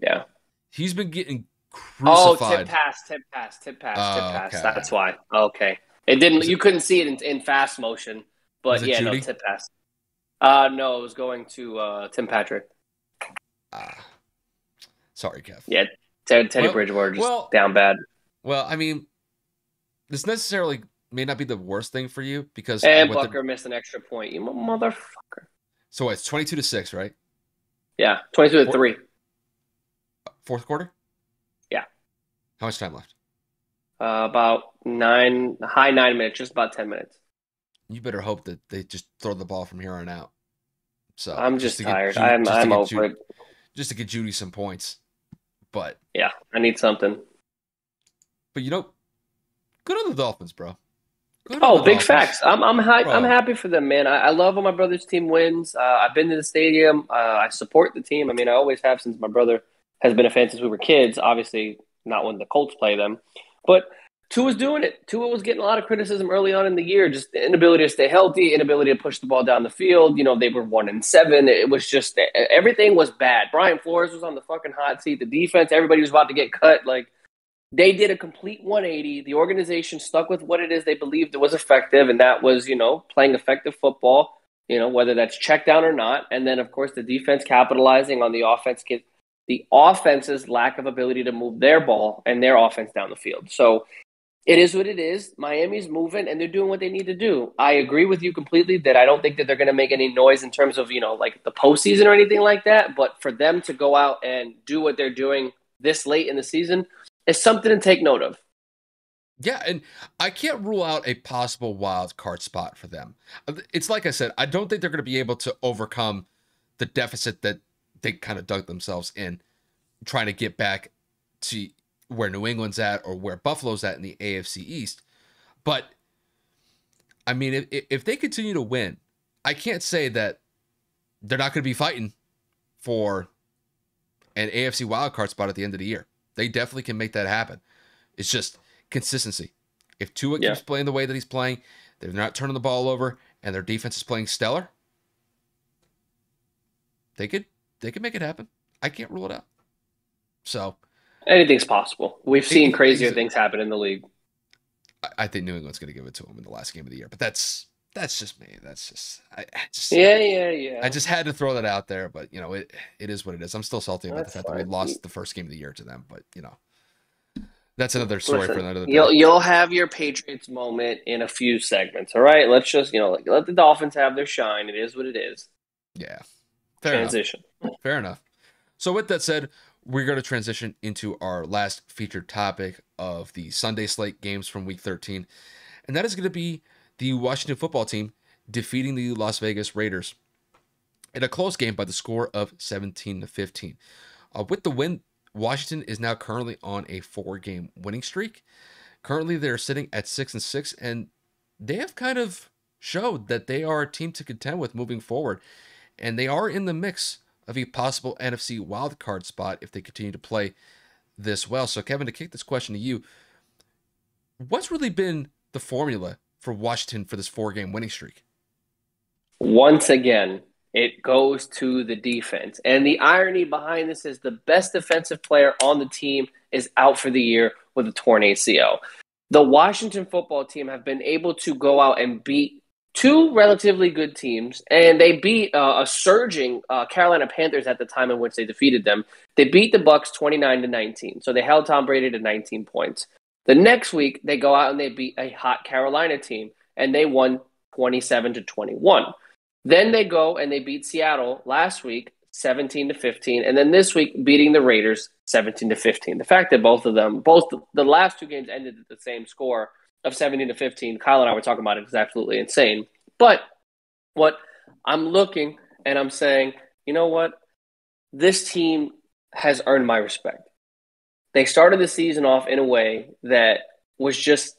Yeah. He's been getting crucified. Tip pass. Okay. That's why. Okay. It didn't. You couldn't see it in fast motion, but yeah, Judy? no, tip pass. No, it was going to Tim Patrick. Sorry, Kev. Yeah, Teddy Bridgewater just down bad. Well, I mean, this necessarily may not be the worst thing for you because Bucker missed an extra point. You motherfucker. So it's 22-6, right? Yeah, 22-3. Fourth quarter? Yeah. How much time left? About high 9 minutes, just about 10 minutes. You better hope that they just throw the ball from here on out. So I'm just tired. I'm over it. Just to get Judy some points. But yeah, I need something. But good on the Dolphins, bro. Big facts. I'm happy for them, man. I love when my brother's team wins. I've been to the stadium. I support the team. I mean, I always have since my brother has been a fan since we were kids. Obviously, not when the Colts play them. But Tua's doing it. Tua was getting a lot of criticism early on in the year. Just the inability to stay healthy, inability to push the ball down the field. They were 1-7. It was just everything was bad. Brian Flores was on the fucking hot seat. The defense, everybody was about to get cut. Like, they did a complete 180. The organization stuck with what it is they believed it was effective, and that was, playing effective football, whether that's check down or not. And then, of course, the defense capitalizing on the offense's lack of ability to move their ball and their offense down the field. So it is what it is. Miami's moving, and they're doing what they need to do. I agree with you completely that I don't think that they're going to make any noise in terms of, like the postseason or anything like that. But for them to go out and do what they're doing this late in the season is something to take note of. Yeah, and I can't rule out a possible wild card spot for them. It's like I said, I don't think they're going to be able to overcome the deficit that they kind of dug themselves in, trying to get back to where New England's at or where Buffalo's at in the AFC East. But, I mean, if they continue to win, I can't say that they're not going to be fighting for an AFC wildcard spot at the end of the year. They definitely can make that happen. It's just consistency. If Tua keeps playing the way that he's playing, they're not turning the ball over, and their defense is playing stellar, they could make it happen. I can't rule it out. So anything's possible. We've seen crazier things happen in the league. I think New England's going to give it to them in the last game of the year, but that's just me. I just had to throw that out there, but it is what it is. I'm still salty about the fact that we lost the first game of the year to them, but that's another story for another day. You'll have your Patriots moment in a few segments. All right, let's just let the Dolphins have their shine. It is what it is. Yeah, transition. Fair enough. So with that said, we're going to transition into our last featured topic of the Sunday slate games from Week 13, and that is going to be the Washington football team defeating the Las Vegas Raiders in a close game by the score of 17-15. With the win, Washington is now currently on a 4-game winning streak. Currently, they're sitting at 6-6, and they have kind of showed that they are a team to contend with moving forward, and they are in the mix of a possible NFC wildcard spot if they continue to play this well. So, Kevin, to kick this question to you, what's really been the formula for Washington for this 4-game winning streak? Once again, it goes to the defense. And the irony behind this is the best defensive player on the team is out for the year with a torn ACL. The Washington football team have been able to go out and beat two relatively good teams, and they beat a surging Carolina Panthers at the time in which they defeated them. They beat the Bucs 29-19, so they held Tom Brady to 19 points. The next week, they go out and they beat a hot Carolina team, and they won 27-21. Then they go and they beat Seattle last week 17-15, and then this week beating the Raiders 17-15. The fact that both the last two games ended at the same score of 17-15, Kyle and I were talking about it, is absolutely insane. But what I'm looking and I'm saying, you know what? This team has earned my respect. They started the season off in a way that was just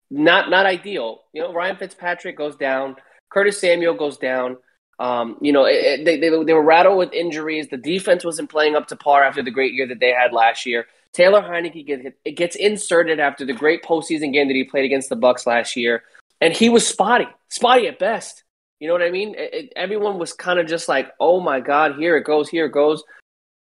not ideal. Ryan Fitzpatrick goes down. Curtis Samuel goes down. They were rattled with injuries. The defense wasn't playing up to par after the great year that they had last year. Taylor Heineke gets inserted after the great postseason game that he played against the Bucs last year, and he was spotty at best. You know what I mean? Everyone was kind of just like, "Oh my God, here it goes,"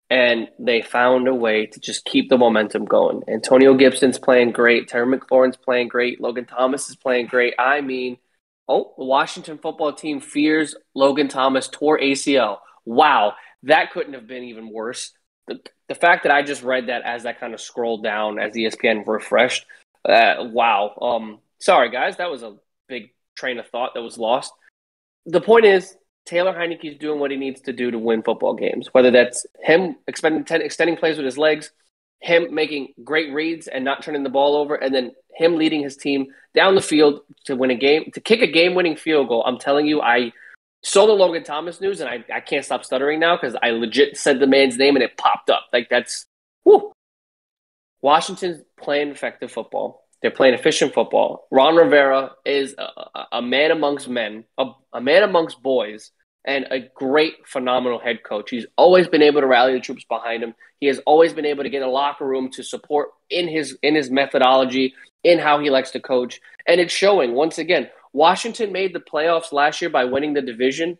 and they found a way to just keep the momentum going. Antonio Gibson's playing great. Terry McLaurin's playing great. Logan Thomas is playing great. I mean, oh, the Washington football team fears Logan Thomas tore ACL. Wow, that couldn't have been even worse. The fact that I just read that as I kind of scrolled down as ESPN refreshed, wow. Sorry, guys, that was a big train of thought that was lost. The point is, Taylor Heineke is doing what he needs to do to win football games, whether that's him extending plays with his legs, him making great reads and not turning the ball over, and then him leading his team down the field to win a game, to kick a game-winning field goal. I'm telling you, I saw the Logan Thomas news, and I can't stop stuttering now because I legit said the man's name, and it popped up. Like, that's – whew. Washington's playing effective football. They're playing efficient football. Ron Rivera is a man amongst men, a man amongst boys, and a great, phenomenal head coach. He's always been able to rally the troops behind him. He has always been able to get a locker room to support in his methodology, in how he likes to coach. And it's showing. Once again, Washington made the playoffs last year by winning the division.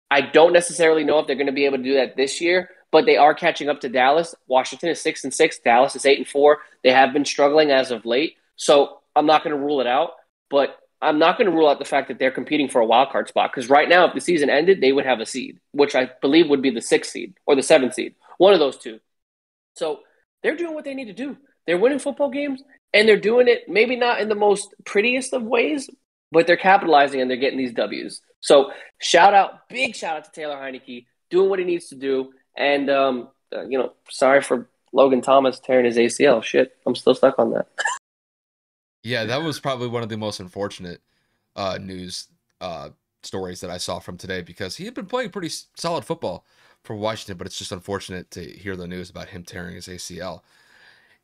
I don't necessarily know if they're going to be able to do that this year, but they are catching up to Dallas. Washington is 6-6. Dallas is 8-4. They have been struggling as of late. So I'm not going to rule it out, but I'm not going to rule out the fact that they're competing for a wild card spot, because right now, if the season ended, they would have a seed, which I believe would be the 6th seed or the 7th seed, one of those two. So they're doing what they need to do. They're winning football games, and they're doing it maybe not in the most prettiest of ways, but they're capitalizing and they're getting these W's. So big shout out to Taylor Heineke, doing what he needs to do. And, sorry for Logan Thomas tearing his ACL. Shit, I'm still stuck on that. Yeah, that was probably one of the most unfortunate news stories that I saw from today, because he had been playing pretty solid football for Washington, but it's just unfortunate to hear the news about him tearing his ACL.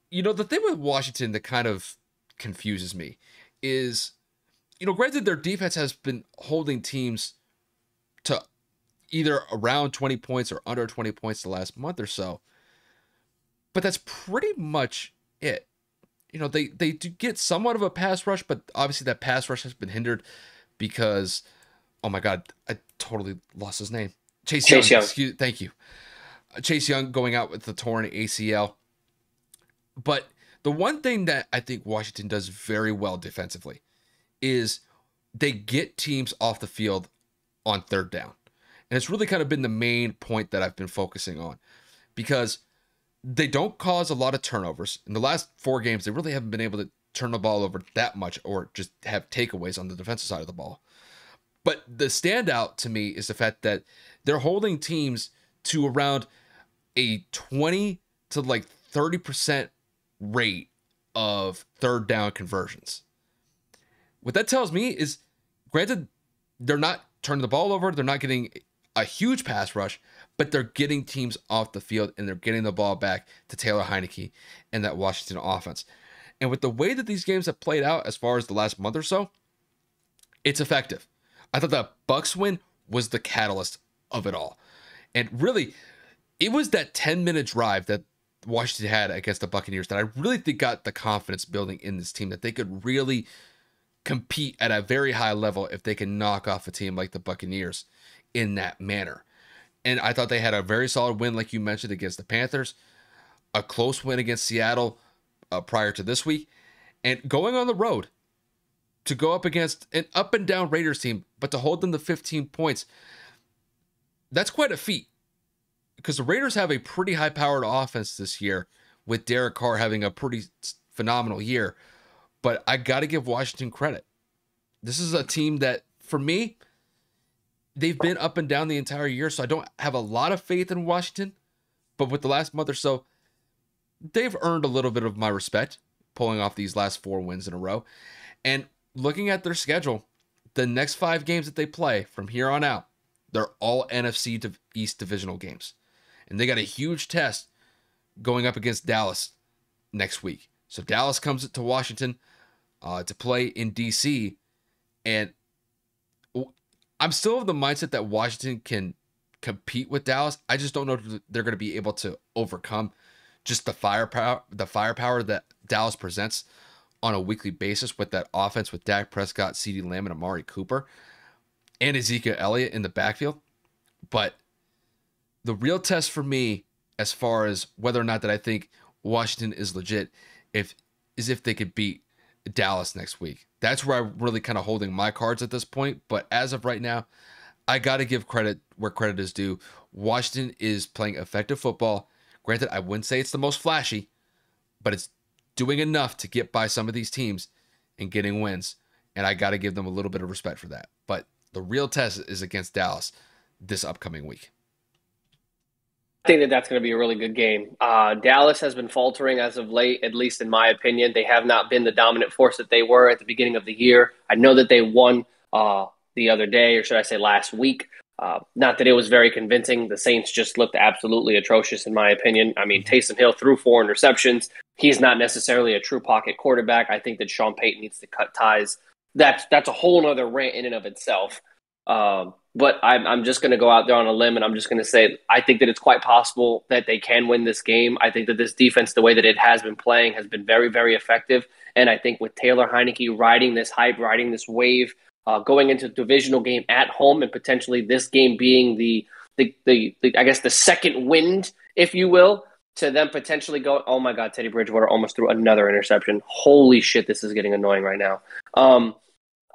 You know, the thing with Washington that kind of confuses me is, granted, their defense has been holding teams to either around 20 points or under 20 points the last month or so, but that's pretty much it. They do get somewhat of a pass rush, but obviously that pass rush has been hindered because, oh my God, I totally lost his name. Chase Young. Thank you. Chase Young going out with the torn ACL. But the one thing that I think Washington does very well defensively is they get teams off the field on third down. And it's really kind of been the main point that I've been focusing on, because they don't cause a lot of turnovers. In the last 4 games, they really haven't been able to turn the ball over that much or just have takeaways on the defensive side of the ball. But the standout to me is the fact that they're holding teams to around a 20 to 30% rate of third down conversions. What that tells me is, granted, they're not turning the ball over, they're not getting a huge pass rush, but they're getting teams off the field and they're getting the ball back to Taylor Heineke and that Washington offense. And with the way that these games have played out as far as the last month or so, it's effective. I thought that Bucs win was the catalyst of it all. And really, it was that 10-minute drive that Washington had against the Buccaneers that I really think got the confidence building in this team, that they could really compete at a very high level if they can knock off a team like the Buccaneers in that manner. And I thought they had a very solid win, like you mentioned, against the Panthers, a close win against Seattle prior to this week, and going on the road to go up against an up-and-down Raiders team, but to hold them to 15 points, that's quite a feat, because the Raiders have a pretty high-powered offense this year, with Derek Carr having a pretty phenomenal year. But I got to give Washington credit. This is a team that, for me, they've been up and down the entire year, so I don't have a lot of faith in Washington. But with the last month or so, they've earned a little bit of my respect, pulling off these last 4 wins in a row. And looking at their schedule, the next 5 games that they play from here on out, they're all NFC East divisional games. And they got a huge test going up against Dallas next week. So Dallas comes to Washington to play in D.C., and I'm still of the mindset that Washington can compete with Dallas. I just don't know if they're going to be able to overcome just the firepower that Dallas presents on a weekly basis with that offense with Dak Prescott, CeeDee Lamb, and Amari Cooper, and Ezekiel Elliott in the backfield. But the real test for me, as far as whether or not that I think Washington is legit, is if they could beat Dallas next week. That's where I'm really kind of holding my cards at this point. But as of right now, I got to give credit where credit is due. Washington is playing effective football. Granted, I wouldn't say it's the most flashy, but it's doing enough to get by some of these teams and getting wins. And I got to give them a little bit of respect for that. But the real test is against Dallas this upcoming week. I think that that's going to be a really good game. Dallas has been faltering as of late, at least in my opinion. They have not been the dominant force that they were at the beginning of the year. I know that they won the other day, or should I say last week. Not that it was very convincing. The Saints just looked absolutely atrocious, in my opinion. I mean, Taysom Hill threw 4 interceptions. He's not necessarily a true pocket quarterback. I think that Sean Payton needs to cut ties. That's a whole other rant in and of itself. But I'm just going to go out there on a limb, and I'm just going to say I think that it's quite possible that they can win this game. I think that this defense, the way that it has been playing, has been very, very effective. And I think with Taylor Heineke riding this hype, riding this wave, going into the divisional game at home, and potentially this game being the I guess the second wind, if you will, to them potentially go. Oh my God, Teddy Bridgewater almost threw another interception. Holy shit, this is getting annoying right now.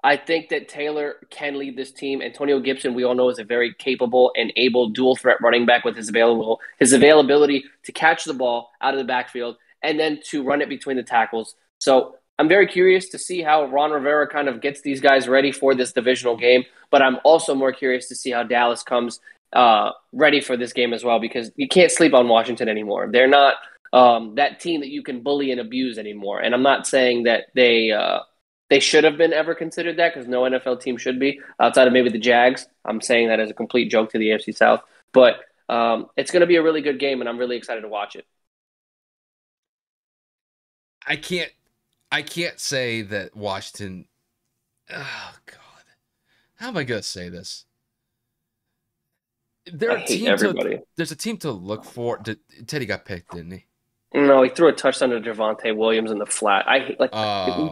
I think that Taylor can lead this team. Antonio Gibson, we all know, is a very capable and able dual threat running back with his availability to catch the ball out of the backfield and then to run it between the tackles. So I'm very curious to see how Ron Rivera kind of gets these guys ready for this divisional game. But I'm also more curious to see how Dallas comes ready for this game as well, because you can't sleep on Washington anymore. They're not that team that you can bully and abuse anymore. And I'm not saying that they should have been ever considered that, because no NFL team should be, outside of maybe the Jags. I'm saying that as a complete joke to the AFC South. But it's going to be a really good game, and I'm really excited to watch it. I can't say that Washington. Oh God, how am I going to say this? There's a team to look for. Teddy got picked, didn't he? No, he threw a touchdown to Javonte Williams in the flat.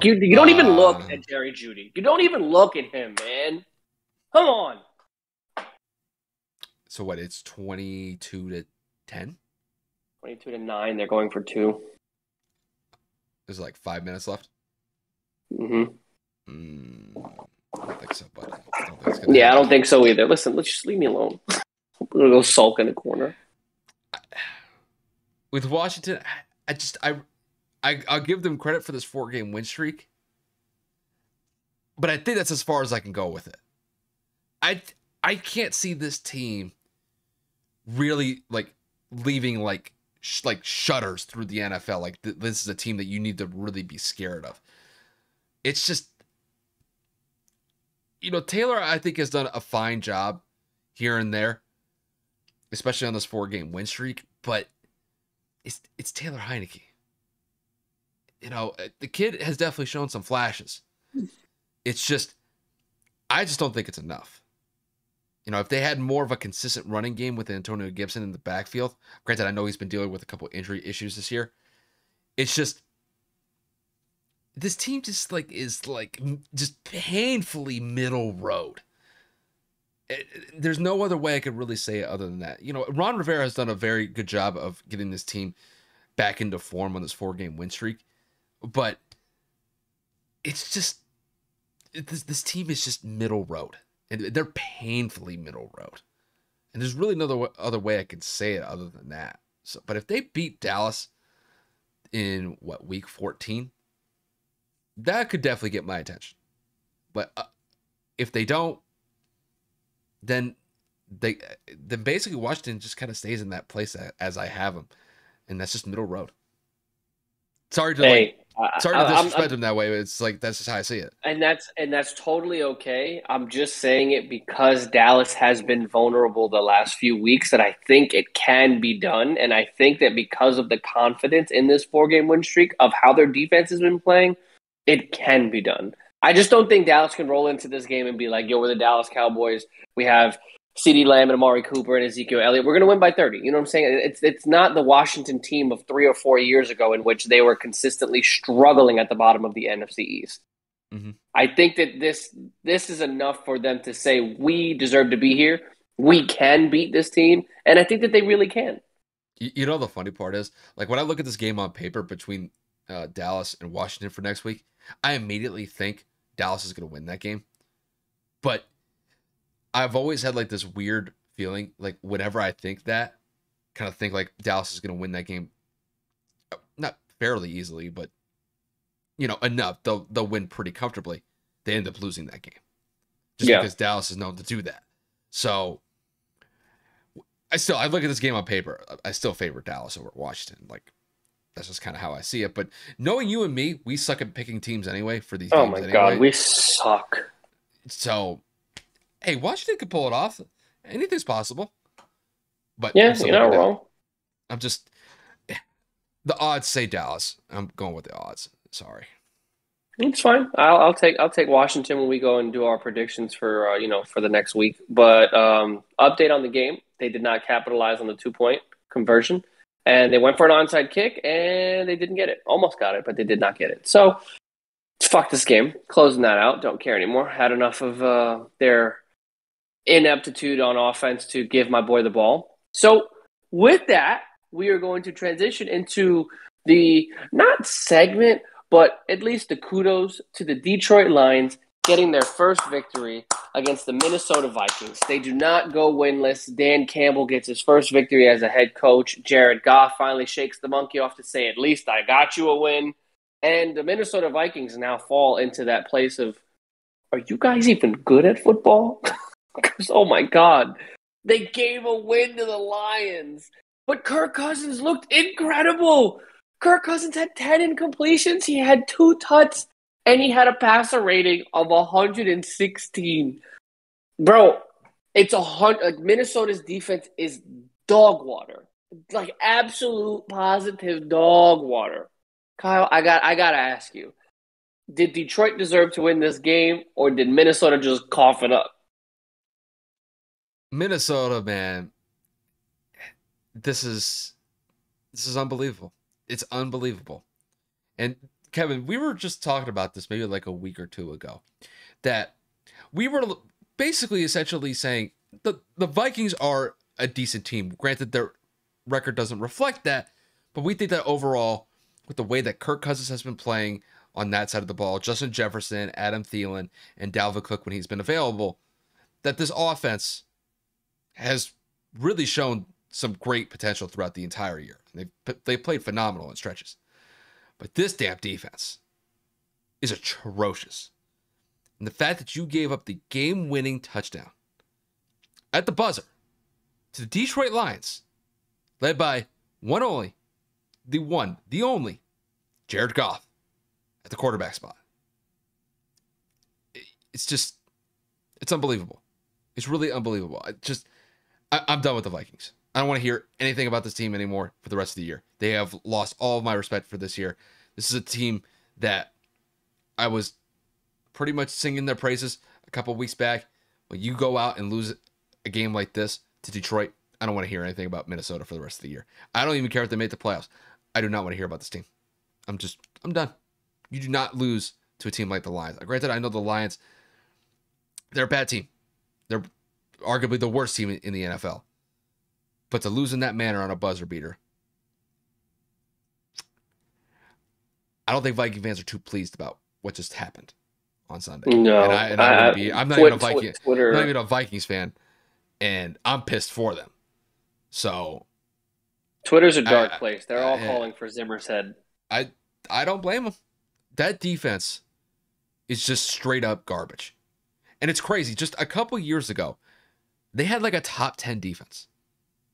You don't even look at Jerry Jeudy. You don't even look at him, man. Come on. So what? It's 22-10. 22-9. They're going for 2. There's like 5 minutes left. Mm-hmm. I don't think so, buddy. I don't think so either. Listen, let's just leave me alone. I'm gonna go sulk in the corner. With Washington, I'll give them credit for this 4-game win streak, but I think that's as far as I can go with it. I can't see this team really like leaving like shutters through the NFL. Like this is a team that you need to really be scared of. It's just, Taylor, I think, has done a fine job here and there, especially on this 4-game win streak, but it's Taylor Heineke. The kid has definitely shown some flashes. It's just, I just don't think it's enough. If they had more of a consistent running game with Antonio Gibson in the backfield, granted, I know he's been dealing with a couple injury issues this year. It's just, this team just just painfully middle road. There's no other way I could really say it other than that. Ron Rivera has done a very good job of getting this team back into form on this 4-game win streak, but it's just this team is just middle road, and they're painfully middle road, and there's really no other way I can say it other than that. So, but if they beat Dallas in week 14, that could definitely get my attention. But if they don't, then basically Washington just kind of stays in that place as I have them, and that's just middle road. Sorry to disrespect them that way, but it's like that's just how I see it. And that's totally okay. I'm just saying it because Dallas has been vulnerable the last few weeks, that I think it can be done, and I think that because of the confidence in this 4-game win streak of how their defense has been playing, it can be done. I just don't think Dallas can roll into this game and be like, yo, we're the Dallas Cowboys. We have CeeDee Lamb and Amari Cooper and Ezekiel Elliott. We're going to win by 30. You know what I'm saying? It's not the Washington team of 3 or 4 years ago in which they were consistently struggling at the bottom of the NFC East. Mm-hmm. I think that this is enough for them to say, we deserve to be here. We can beat this team. And I think that they really can. You know, the funny part is, like, when I look at this game on paper between Dallas and Washington for next week, I immediately think Dallas is going to win that game. But I've always had like this weird feeling, like whenever I think that, kind of think like Dallas is going to win that game, not fairly easily, but you know, enough. They'll win pretty comfortably. They end up losing that game just because Dallas is known to do that. So I look at this game on paper. I still favor Dallas over Washington. Like, that's just kind of how I see it. But knowing you and me, we suck at picking teams anyway for these games. Oh my God, we suck. So, hey, Washington could pull it off. Anything's possible. But yeah, you're not wrong. I'm just, the odds say Dallas. I'm going with the odds. Sorry. It's fine. I'll take Washington when we go and do our predictions for for the next week. But update on the game: they did not capitalize on the 2-point conversion, and they went for an onside kick and they didn't get it. Almost got it, but they did not get it. So fuck this game. Closing that out. Don't care anymore. Had enough of their ineptitude on offense to give my boy the ball. So with that, we are going to transition into the not segment, but at least the kudos to the Detroit Lions getting their first victory against the Minnesota Vikings. They do not go winless. Dan Campbell gets his first victory as a head coach. Jared Goff finally shakes the monkey off to say, at least I got you a win. And the Minnesota Vikings now fall into that place of, are you guys even good at football? Because, oh my God, they gave a win to the Lions. But Kirk Cousins looked incredible. Kirk Cousins had 10 incompletions. He had 2 tutts, and he had a passer rating of 116. Bro, it's Minnesota's defense is dog water, like absolute positive dog water. Kyle, I gotta ask you: did Detroit deserve to win this game, or did Minnesota just cough it up? Minnesota, man, this is unbelievable. It's unbelievable. And Kevin, we were just talking about this maybe like a week or two ago, that we were basically essentially saying the Vikings are a decent team. Granted, their record doesn't reflect that, but we think that overall, with the way that Kirk Cousins has been playing on that side of the ball, Justin Jefferson, Adam Thielen, and Dalvin Cook when he's been available, that this offense has really shown some great potential throughout the entire year. They played phenomenal in stretches. But this damn defense is atrocious. And the fact that you gave up the game-winning touchdown at the buzzer to the Detroit Lions, led by the only, Jared Goff at the quarterback spot. It's unbelievable. It's really unbelievable. I'm done with the Vikings. I don't want to hear anything about this team anymore for the rest of the year. They have lost all of my respect for this year. This is a team that I was pretty much singing their praises a couple of weeks back. When you go out and lose a game like this to Detroit, I don't want to hear anything about Minnesota for the rest of the year. I don't even care if they make the playoffs. I do not want to hear about this team. I'm done. You do not lose to a team like the Lions. Granted, I know the Lions, they're a bad team. They're arguably the worst team in the NFL. But to lose in that manner on a buzzer beater, I don't think Viking fans are too pleased about what just happened on Sunday. No, I'm not even a Vikings fan, and I'm pissed for them. So, Twitter's a dark place. They're all calling for Zimmer's head. I don't blame them. That defense is just straight up garbage, and it's crazy. Just a couple years ago, they had like a top 10 defense.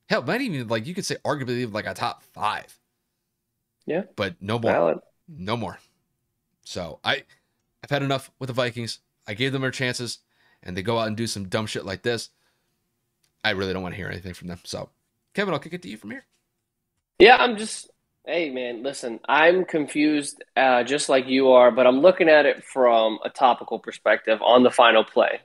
Hell, not even like you could say arguably like a top 5. Yeah. But no more. Valid. No more. So I've had enough with the Vikings. I gave them their chances, and they go out and do some dumb shit like this. I really don't want to hear anything from them. So, Kevin, I'll kick it to you from here. Yeah, I'm just Hey, man, listen, I'm confused just like you are, but I'm looking at it from a topical perspective on the final play.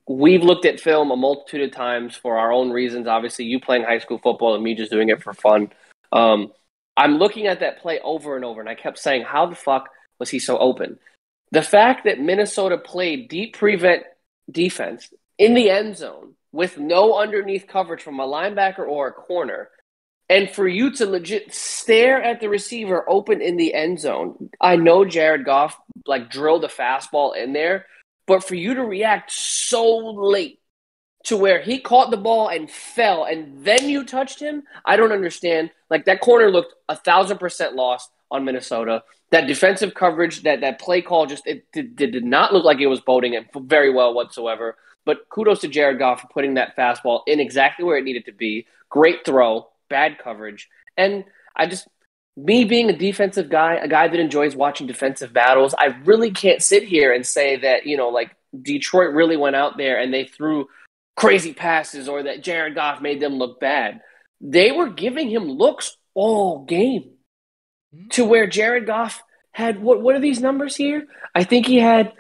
We've looked at film a multitude of times for our own reasons. Obviously, you playing high school football and me just doing it for fun. Um, I'm looking at that play over and over, and I kept saying, how the fuck was he so open? The fact that Minnesota played deep prevent defense in the end zone with no underneath coverage from a linebacker or a corner, and for you to legit stare at the receiver open in the end zone. I know Jared Goff like drilled a fastball in there, but for you to react so late to where he caught the ball and fell and then you touched him, I don't understand. Like that corner looked 1,000% lost on Minnesota. That defensive coverage, that play call, just it did not look like it was boding it very well whatsoever. But kudos to Jared Goff for putting that fastball in exactly where it needed to be. Great throw, bad coverage, and I just me being a defensive guy, a guy that enjoys watching defensive battles, I really can't sit here and say that like Detroit really went out there and they threw crazy passes or that Jared Goff made them look bad. They were giving him looks all game to where Jared Goff had what are these numbers here? I think he had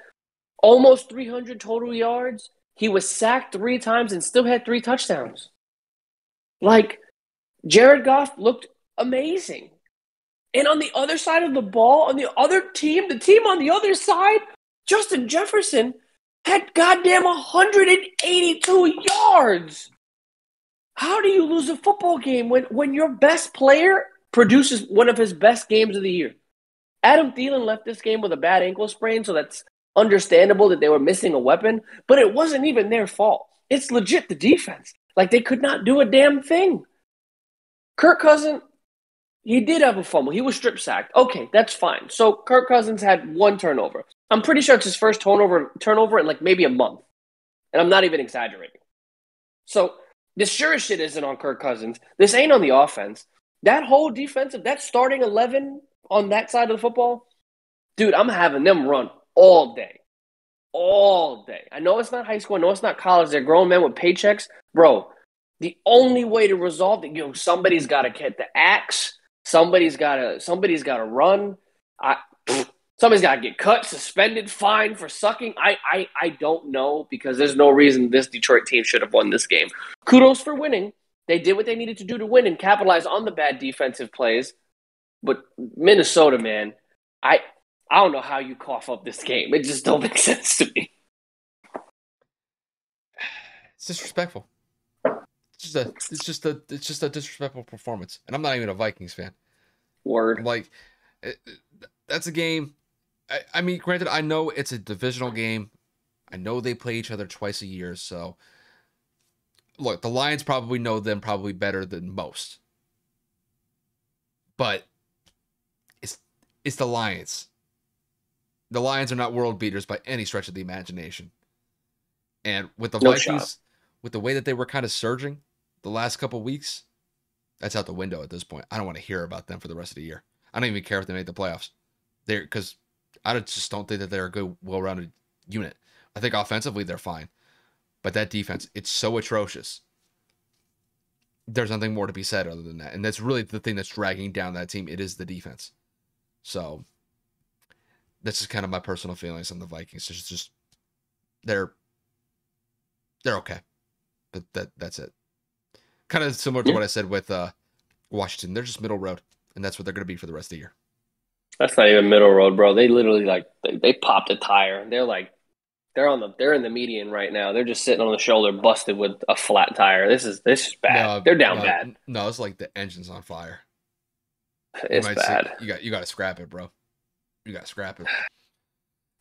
almost 300 total yards. He was sacked 3 times and still had 3 touchdowns. Like Jared Goff looked amazing. And on the other side of the ball, on the other team, the team on the other side, Justin Jefferson had goddamn 182 yards. How do you lose a football game when your best player produces one of his best games of the year? Adam Thielen left this game with a bad ankle sprain, so that's understandable that they were missing a weapon, but it wasn't even their fault. It's legit the defense. Like they could not do a damn thing. Kirk Cousins, he did have a fumble. He was strip sacked. Okay, that's fine. So Kirk Cousins had 1 turnover. I'm pretty sure it's his first turnover in like maybe a month. And I'm not even exaggerating. So this sure as shit isn't on Kirk Cousins. This ain't on the offense. That whole defensive, that starting 11 on that side of the football, dude, I'm having them run all day. All day. I know it's not high school. I know it's not college. They're grown men with paychecks. Bro, the only way to resolve it, somebody's got to get the axe. Somebody's got to run. Somebody's got to get cut, suspended, fined for sucking. I don't know because there's no reason this Detroit team should have won this game. Kudos for winning. They did what they needed to do to win and capitalize on the bad defensive plays. But Minnesota, man, I don't know how you cough up this game. It just don't make sense to me. It's disrespectful. It's just a disrespectful performance. And I'm not even a Vikings fan. Word. Like, that's a game. I mean, granted, I know it's a divisional game. I know they play each other twice a year. So, look, the Lions probably know them probably better than most. But it's the Lions. The Lions are not world beaters by any stretch of the imagination. And with the Vikings, with the way that they were kind of surging the last couple of weeks, that's out the window at this point. I don't want to hear about them for the rest of the year. I don't even care if they make the playoffs. Because I just don't think that they're a good, well-rounded unit. I think offensively they're fine. But that defense, it's so atrocious. There's nothing more to be said other than that. And that's really the thing that's dragging down that team. It is the defense. So that's just kind of my personal feelings on the Vikings. It's just they're okay. But that's it. Kind of similar to what I said with Washington. They're just middle road. And that's what they're going to be for the rest of the year. That's not even middle road, bro. They literally they popped a tire. They're in the median right now. They're just sitting on the shoulder, busted with a flat tire. This is bad. No, they're down bad. No, it's like the engine's on fire. It's bad. You got to scrap it, bro. You got to scrap it.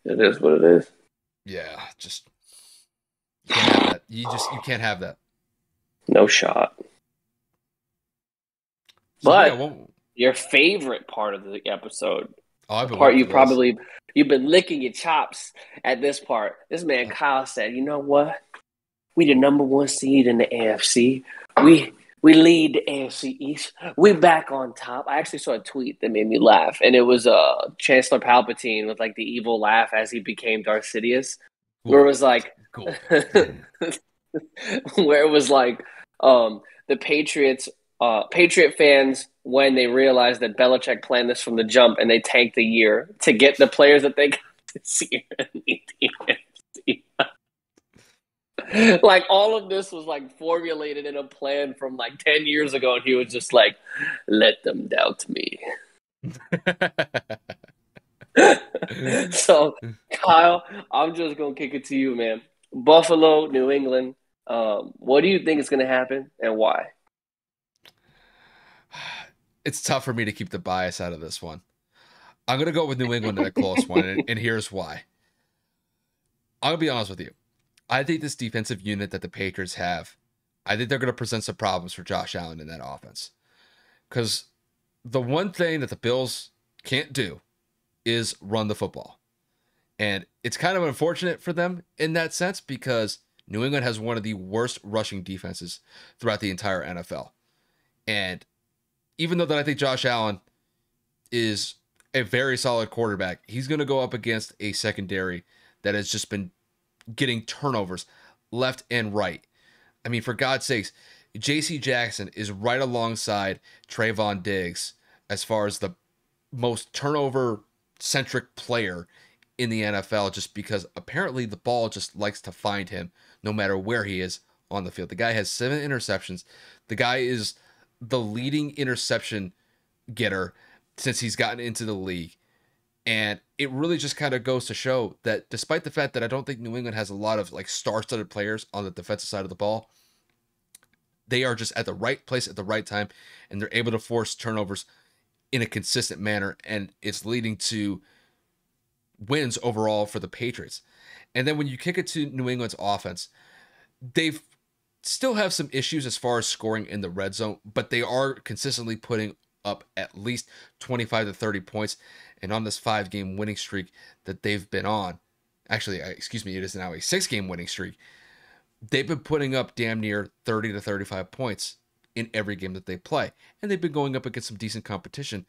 It is what it is. Yeah, just you can't have that. You can't have that. No shot. So, but your favorite part of the episode, the part you've been licking your chops at this part. This man Kyle said, "You know what? We the number 1 seed in the AFC. We lead the AFC East. We back on top." I actually saw a tweet that made me laugh, and it was Chancellor Palpatine with like the evil laugh as he became Darth Sidious, where it was like, cool. where it was like, the Patriots Patriot fans, when they realized that Belichick planned this from the jump and they tanked the year to get the players that they got this year in the AFC. Like, all of this was like formulated in a plan from like 10 years ago, and he was just like, let them doubt me. So, Kyle, I'm just going to kick it to you, man. Buffalo, New England. What do you think is going to happen and why? It's tough for me to keep the bias out of this one. I'm going to go with New England in a close one, and here's why. I'm going to be honest with you. I think this defensive unit that the Patriots have, I think they're going to present some problems for Josh Allen in that offense. Because the one thing that the Bills can't do is run the football. And it's kind of unfortunate for them in that sense because New England has one of the worst rushing defenses throughout the entire NFL. And even though that I think Josh Allen is a very solid quarterback, he's going to go up against a secondary that has just been getting turnovers left and right. I mean, for God's sakes, J.C. Jackson is right alongside Trayvon Diggs as far as the most turnover-centric player in the NFL, just because apparently the ball just likes to find him no matter where he is on the field. The guy has 7 interceptions. The guy is the leading interception getter since he's gotten into the league. And it really just kind of goes to show that despite the fact that I don't think New England has a lot of like star-studded players on the defensive side of the ball, they are just at the right place at the right time, and they're able to force turnovers in a consistent manner, and it's leading to wins overall for the Patriots. And then when you kick it to New England's offense, they've still have some issues as far as scoring in the red zone, but they are consistently putting up at least 25 to 30 points. And on this 5-game winning streak that they've been on, actually, excuse me, it is now a 6-game winning streak. They've been putting up damn near 30 to 35 points in every game that they play. And they've been going up against some decent competition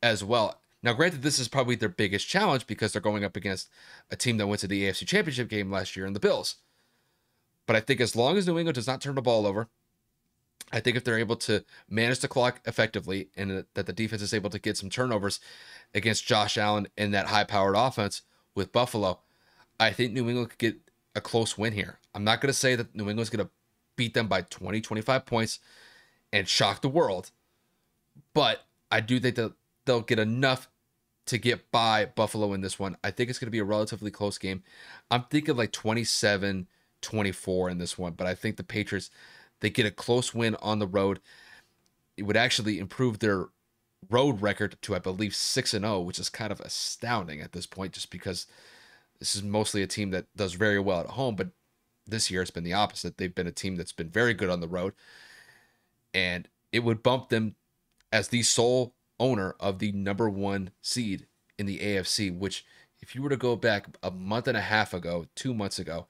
as well. Now, granted, this is probably their biggest challenge because they're going up against a team that went to the AFC Championship game last year in the Bills. But I think as long as New England does not turn the ball over, I think if they're able to manage the clock effectively and that the defense is able to get some turnovers against Josh Allen in that high-powered offense with Buffalo, I think New England could get a close win here. I'm not going to say that New England's going to beat them by 20, 25 points and shock the world, but I do think that they'll get enough to get by Buffalo in this one. I think it's going to be a relatively close game. I'm thinking like 27-24 in this one, but I think the Patriots, they get a close win on the road. It would actually improve their road record to, I believe, 6-0, which is kind of astounding at this point, just because this is mostly a team that does very well at home, but this year it's been the opposite. They've been a team that's been very good on the road, and it would bump them as the sole owner of the number 1 seed in the AFC, which if you were to go back a month and a half ago, 2 months ago,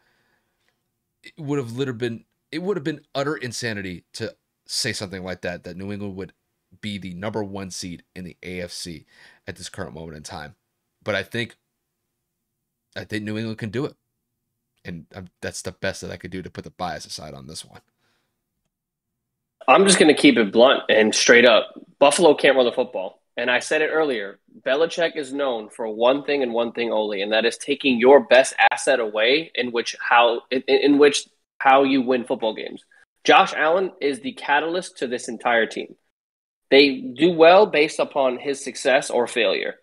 it would have been utter insanity to say something like that New England would be the number 1 seed in the AFC at this current moment in time. But I think New England can do it. And that's the best that I could do to put the bias aside on this one. I'm just going to keep it blunt and straight up. Buffalo can't run the football. And I said it earlier, Belichick is known for one thing and one thing only, and that is taking your best asset away in which how you win football games. Josh Allen is the catalyst to this entire team. They do well based upon his success or failure.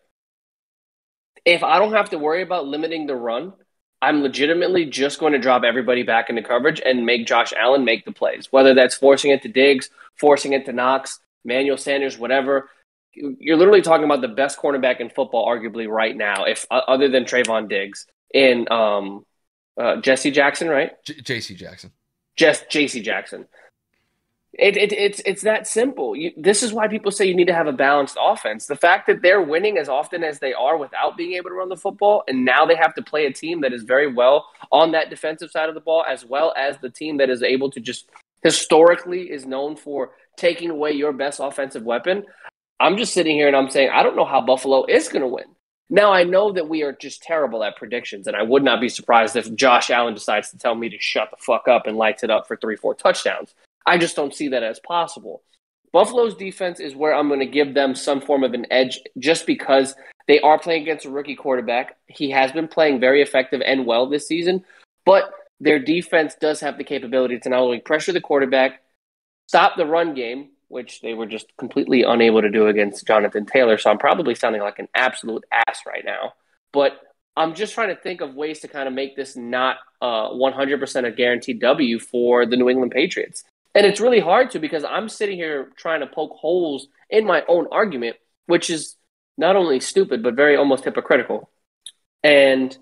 If I don't have to worry about limiting the run, I'm legitimately just going to drop everybody back into coverage and make Josh Allen make the plays, whether that's forcing it to Diggs, forcing it to Knox, Manuel Sanders, whatever. You're literally talking about the best cornerback in football, arguably right now, if other than Trayvon Diggs, in Jesse Jackson, right? J.C. Jackson. Just J.C. Jackson. It's that simple. This is why people say you need to have a balanced offense. The fact that they're winning as often as they are without being able to run the football, and now they have to play a team that is very well on that defensive side of the ball, as well as the team that is able to just historically is known for taking away your best offensive weapon. I'm just sitting here and I'm saying I don't know how Buffalo is going to win. Now, I know that we are just terrible at predictions, and I would not be surprised if Josh Allen decides to tell me to shut the fuck up and lights it up for 3-4 touchdowns. I just don't see that as possible. Buffalo's defense is where I'm going to give them some form of an edge just because they are playing against a rookie quarterback. He has been playing very effective and well this season, but their defense does have the capability to not only pressure the quarterback, stop the run game, which they were just completely unable to do against Jonathan Taylor. So I'm probably sounding like an absolute ass right now. But I'm just trying to think of ways to kind of make this not 100% a guaranteed W for the New England Patriots. And it's really hard to because I'm sitting here trying to poke holes in my own argument, which is not only stupid, but very almost hypocritical. And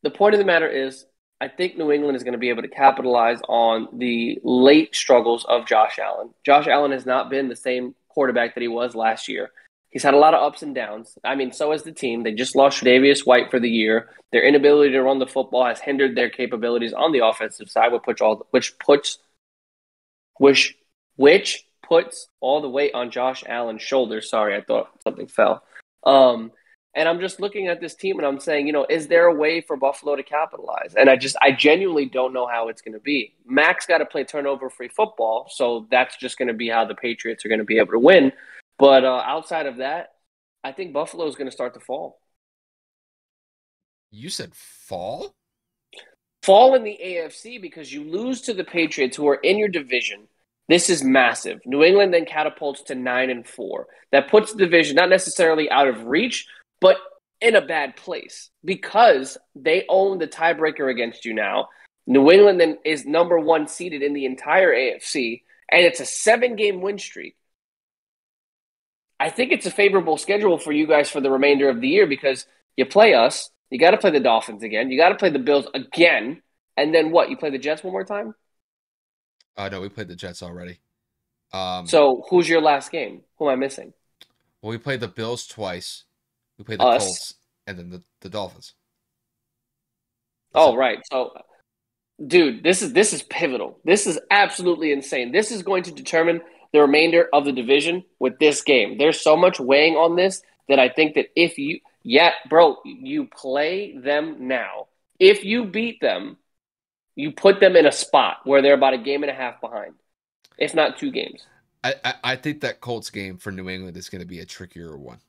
the point of the matter is, I think New England is going to be able to capitalize on the late struggles of Josh Allen. Josh Allen has not been the same quarterback that he was last year. He's had a lot of ups and downs. I mean, so has the team. They just lost Tre'Davious White for the year. Their inability to run the football has hindered their capabilities on the offensive side, which puts all the weight on Josh Allen's shoulders. Sorry, I thought something fell. And I'm just looking at this team and I'm saying, is there a way for Buffalo to capitalize? And I genuinely don't know how it's going to be. Mac's got to play turnover-free football, so that's just going to be how the Patriots are going to be able to win. But outside of that, I think Buffalo is going to start to fall. You said fall? Fall in the AFC because you lose to the Patriots who are in your division. This is massive. New England then catapults to 9-4. That puts the division not necessarily out of reach, but in a bad place because they own the tiebreaker against you now. New England then is number 1 seeded in the entire AFC, and it's a 7-game win streak. I think it's a favorable schedule for you guys for the remainder of the year because you play us, you got to play the Dolphins again, you got to play the Bills again, and then what? You play the Jets one more time? No, we played the Jets already. So who's your last game? Who am I missing? Well, we played the Bills twice. We played the Colts and then the Dolphins. That's right. So, dude, this is pivotal. This is absolutely insane. This is going to determine the remainder of the division with this game. There's so much weighing on this that I think that if you play them now. If you beat them, you put them in a spot where they're about a game and a half behind, if not 2 games. I think that Colts game for New England is going to be a trickier one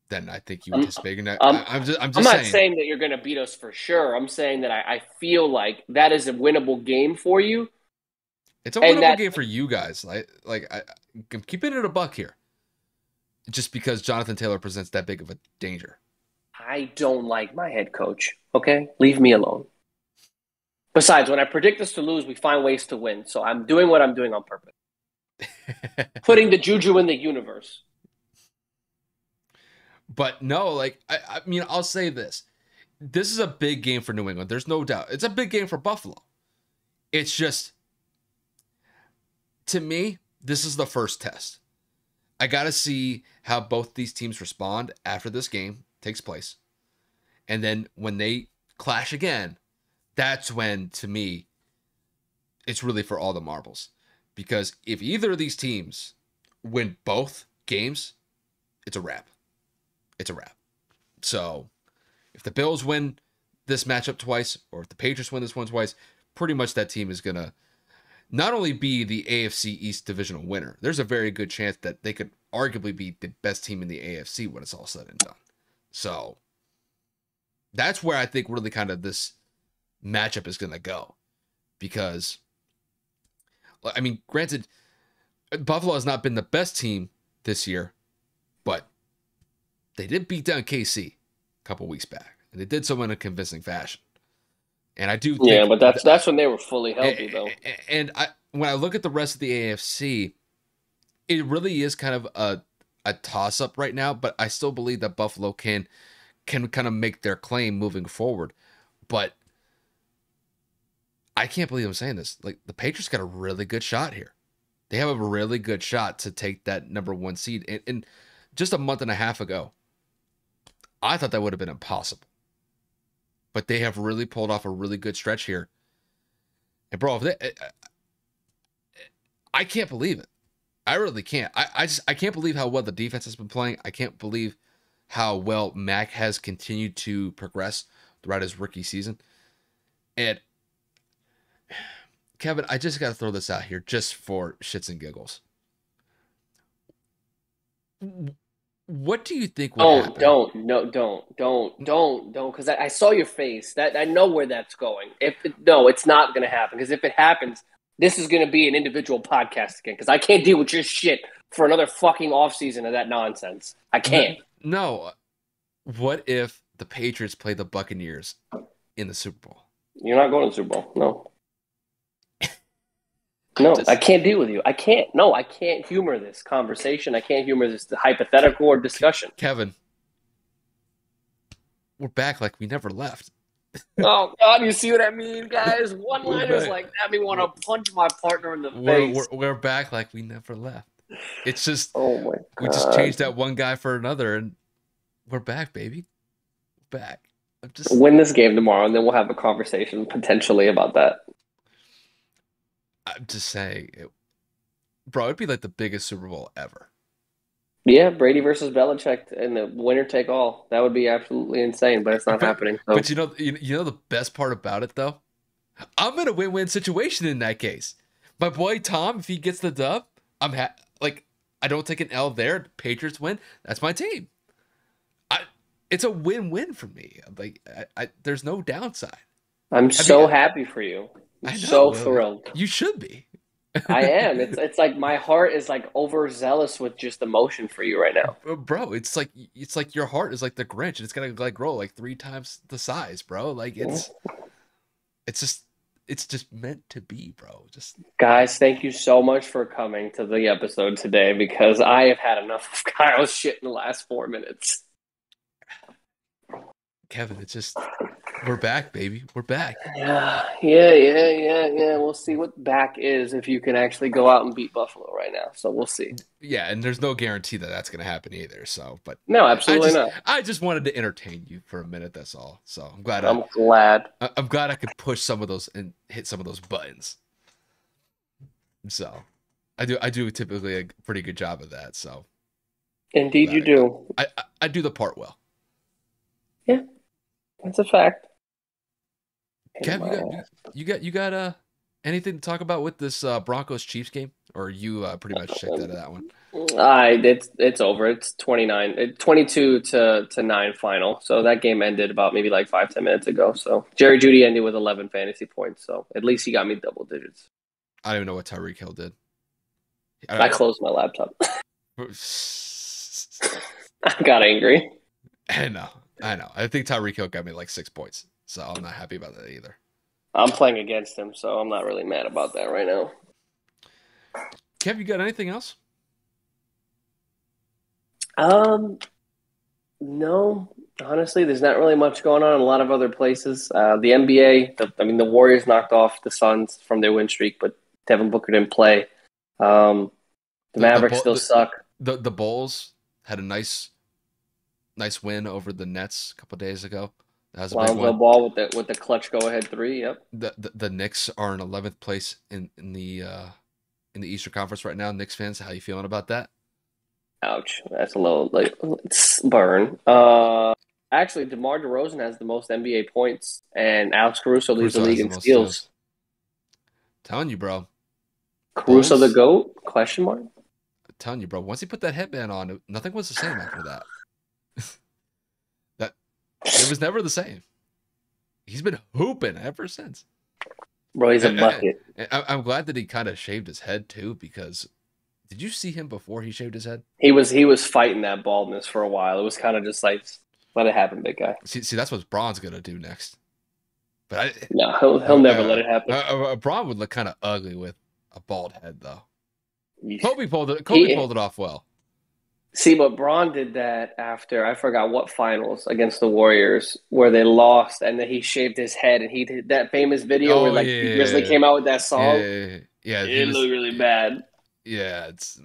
than I think you anticipated. I'm not saying that you're going to beat us for sure. I'm saying that I feel like that is a winnable game for you. It's a winnable game for you guys. I'm keeping it a buck here. Just because Jonathan Taylor presents that big of a danger. I don't like my head coach. Okay? Leave me alone. Besides, when I predict us to lose, we find ways to win. So I'm doing what I'm doing on purpose. Putting the juju in the universe. But no, I mean, I'll say this. This is a big game for New England. There's no doubt. It's a big game for Buffalo. It's just, to me, this is the first test. I got to see how both these teams respond after this game takes place. And then when they clash again, that's when, to me, it's really for all the marbles. Because if either of these teams win both games, it's a wrap. It's a wrap. So if the Bills win this matchup twice, or if the Patriots win this one twice, pretty much that team is going to not only be the AFC East divisional winner, there's a very good chance that they could arguably be the best team in the AFC when it's all said and done. So that's where I think really kind of this matchup is going to go. Because, I mean, granted, Buffalo has not been the best team this year, but they did beat down KC a couple weeks back. And they did so in a convincing fashion. And I do think... Yeah, but that's when they were fully healthy, though. And when I look at the rest of the AFC, it really is kind of a toss-up right now, but I still believe that Buffalo can kind of make their claim moving forward. But I can't believe I'm saying this. Like, the Patriots got a really good shot here. They have a really good shot to take that number 1 seed. And just a month and a half ago, I thought that would have been impossible. But they have really pulled off a really good stretch here. And bro, I can't believe it. I really can't. I can't believe how well the defense has been playing. I can't believe how well Mac has continued to progress throughout his rookie season. And Kevin, I just got to throw this out here just for shits and giggles. What do you think would happen? Don't, because I saw your face. That I know where that's going. No, it's not going to happen. Because if it happens, this is going to be an individual podcast again. Because I can't deal with your shit for another fucking offseason of that nonsense. I can't. No. What if the Patriots play the Buccaneers in the Super Bowl? You're not going to the Super Bowl. No. No, I can't deal with you. I can't. No, I can't humor this conversation. I can't humor this hypothetical or discussion. Kevin, we're back like we never left. Oh, God, you see what I mean, guys? One-liners like that me want to punch my partner in the face. We're back like we never left. It's just, oh my God. We just changed that one guy for another, and we're back, baby. We're back. Win this game tomorrow, and then we'll have a conversation potentially about that. I'm just saying, bro, it'd be like the biggest Super Bowl ever. Yeah, Brady versus Belichick and the winner take all. That would be absolutely insane, but it's not happening. So. But you know the best part about it though? I'm in a win-win situation in that case. My boy Tom, if he gets the dub, I don't take an L there. The Patriots win. That's my team. It's a win-win for me. There's no downside. I'm so happy for you. I'm so thrilled. You should be. I am. It's like my heart is like overzealous with just emotion for you right now, bro. It's like your heart is like the Grinch, and it's gonna like grow like 3 times the size, bro. Like it's just meant to be, bro. Just guys, thank you so much for coming to the episode today because I have had enough of Kyle's shit in the last 4 minutes. Kevin, it's just we're back, baby. We're back. Yeah. We'll see what back is if you can actually go out and beat Buffalo right now. So we'll see. Yeah, and there's no guarantee that that's going to happen either. So, but no, absolutely not. I just wanted to entertain you for a minute. That's all. So I'm glad. I'm glad I could push some of those and hit some of those buttons. So I do typically a pretty good job of that. So indeed, you do. I do the part well. Yeah, that's a fact. Kev, you got anything to talk about with this Broncos Chiefs game, or you pretty much checked out of that one? It's over. It's 22 to 9 final. So that game ended about maybe like 5-10 minutes ago. So Jerry Jeudy ended with 11 fantasy points. So at least he got me double digits. I don't even know what Tyreek Hill did. I closed my laptop. I got angry. I know. I think Tyreek Hill got me like 6 points. So I'm not happy about that either. I'm playing against him, so I'm not really mad about that right now. Kev, you got anything else? No. Honestly, there's not really much going on in a lot of other places. The NBA, the Warriors knocked off the Suns from their win streak, but Devin Booker didn't play. The Mavericks still suck. The Bulls had a nice win over the Nets a couple days ago. That was a big one. Ball with the clutch go ahead 3. Yep. The Knicks are in 11th place in the Eastern Conference right now. Knicks fans, how you feeling about that? Ouch, that's a little burn. Actually, DeMar DeRozan has the most NBA points, and Alex Caruso leads the league in steals. Telling you, bro. Caruso the GOAT? Question mark. Telling you, bro. Once he put that headband on, nothing was the same after that. It was never the same. He's been hooping ever since. Bro, he's a bucket. I'm glad that he kind of shaved his head too, because did you see him before he shaved his head? He was fighting that baldness for a while. It was kind of just like, let it happen, big guy. See, that's what Braun's gonna do next. But no, he'll never let it happen. Braun would look kind of ugly with a bald head, though. Yeesh. Kobe pulled it off well. See, but Braun did that after, I forgot what finals against the Warriors, where they lost, and then he shaved his head, and he did that famous video where Grizzly came out with that song. Yeah, it looked really bad. Yeah, it's.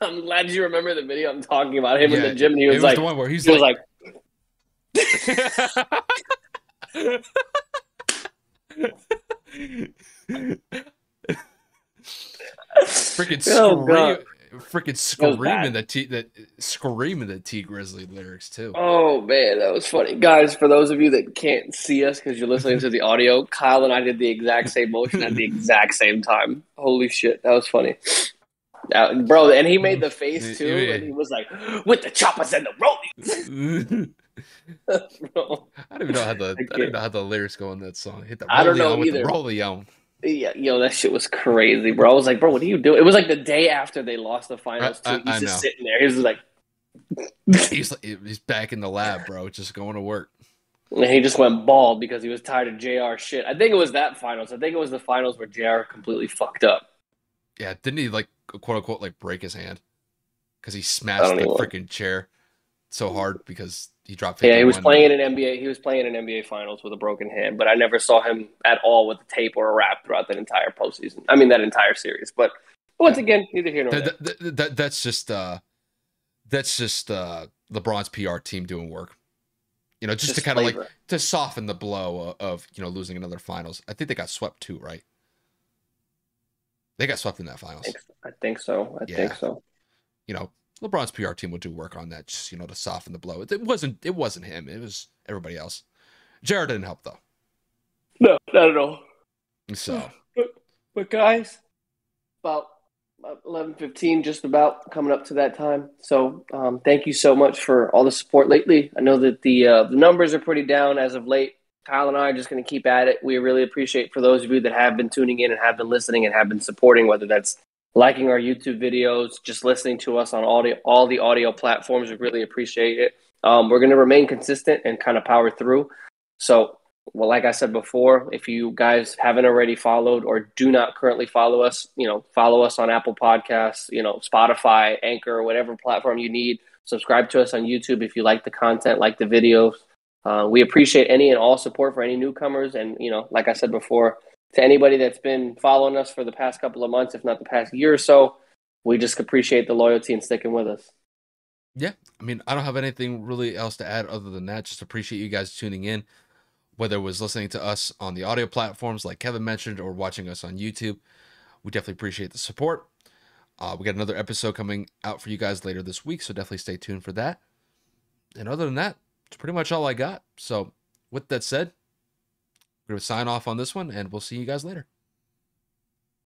I'm glad you remember the video I'm talking about. Him in the gym, and he was like, the one where he was like freaking screaming the T Grizzly lyrics too. Oh man, that was funny, guys. For those of you that can't see us because you're listening to the audio, Kyle and I did the exact same motion at the exact same time. Holy shit, that was funny. Bro, and he made the face too, and he was like, "With the choppers and the rollies." Bro, I don't even know how the lyrics go in that song. Hit the I don't rollie know on with the either. rollie on. Yeah, yo, that shit was crazy, bro. I was like, bro, what are you doing? It was like the day after they lost the finals too. He's I just know. sitting there. He's just like, He's back in the lab, bro, just going to work. and he just went bald because he was tired of JR shit. I think it was that finals. I think it was the finals where JR completely fucked up. Yeah, didn't he like quote unquote like break his hand because he I smashed don't the even. freaking chair so hard because he dropped 51. Yeah, he was playing in an NBA. He was playing in NBA finals with a broken hand, but I never saw him at all with a tape or a wrap throughout that entire postseason. I mean, that entire series. But once again, neither here nor there. That's just LeBron's PR team doing work. You know, just to kind of like to soften the blow of losing another finals. I think they got swept too, right? They got swept in that finals. I think so. I think so. You know, LeBron's PR team will do work on that, just to soften the blow. It wasn't him. It was everybody else. Jared didn't help though. No, not at all. So, but guys, about 11:15, just about coming up to that time. So thank you so much for all the support lately. I know that the numbers are pretty down as of late. Kyle and I are just going to keep at it. We really appreciate for those of you that have been tuning in and have been listening and have been supporting, whether that's liking our YouTube videos, just listening to us on all the audio platforms. We really appreciate it. We're going to remain consistent and kind of power through. So, well, like I said before, if you guys haven't already followed or do not currently follow us, follow us on Apple Podcasts, Spotify, Anchor, whatever platform you need. Subscribe to us on YouTube if you like the content, like the videos. We appreciate any and all support for any newcomers. And, like I said before, to anybody that's been following us for the past couple of months, if not the past year or so, we just appreciate the loyalty and sticking with us. Yeah, I mean, I don't have anything really else to add other than that. Just appreciate you guys tuning in, whether it was listening to us on the audio platforms like Kevin mentioned or watching us on YouTube. We definitely appreciate the support. We got another episode coming out for you guys later this week, so definitely stay tuned for that. And other than that, it's pretty much all I got. So with that said, we're going to sign off on this one, and we'll see you guys later.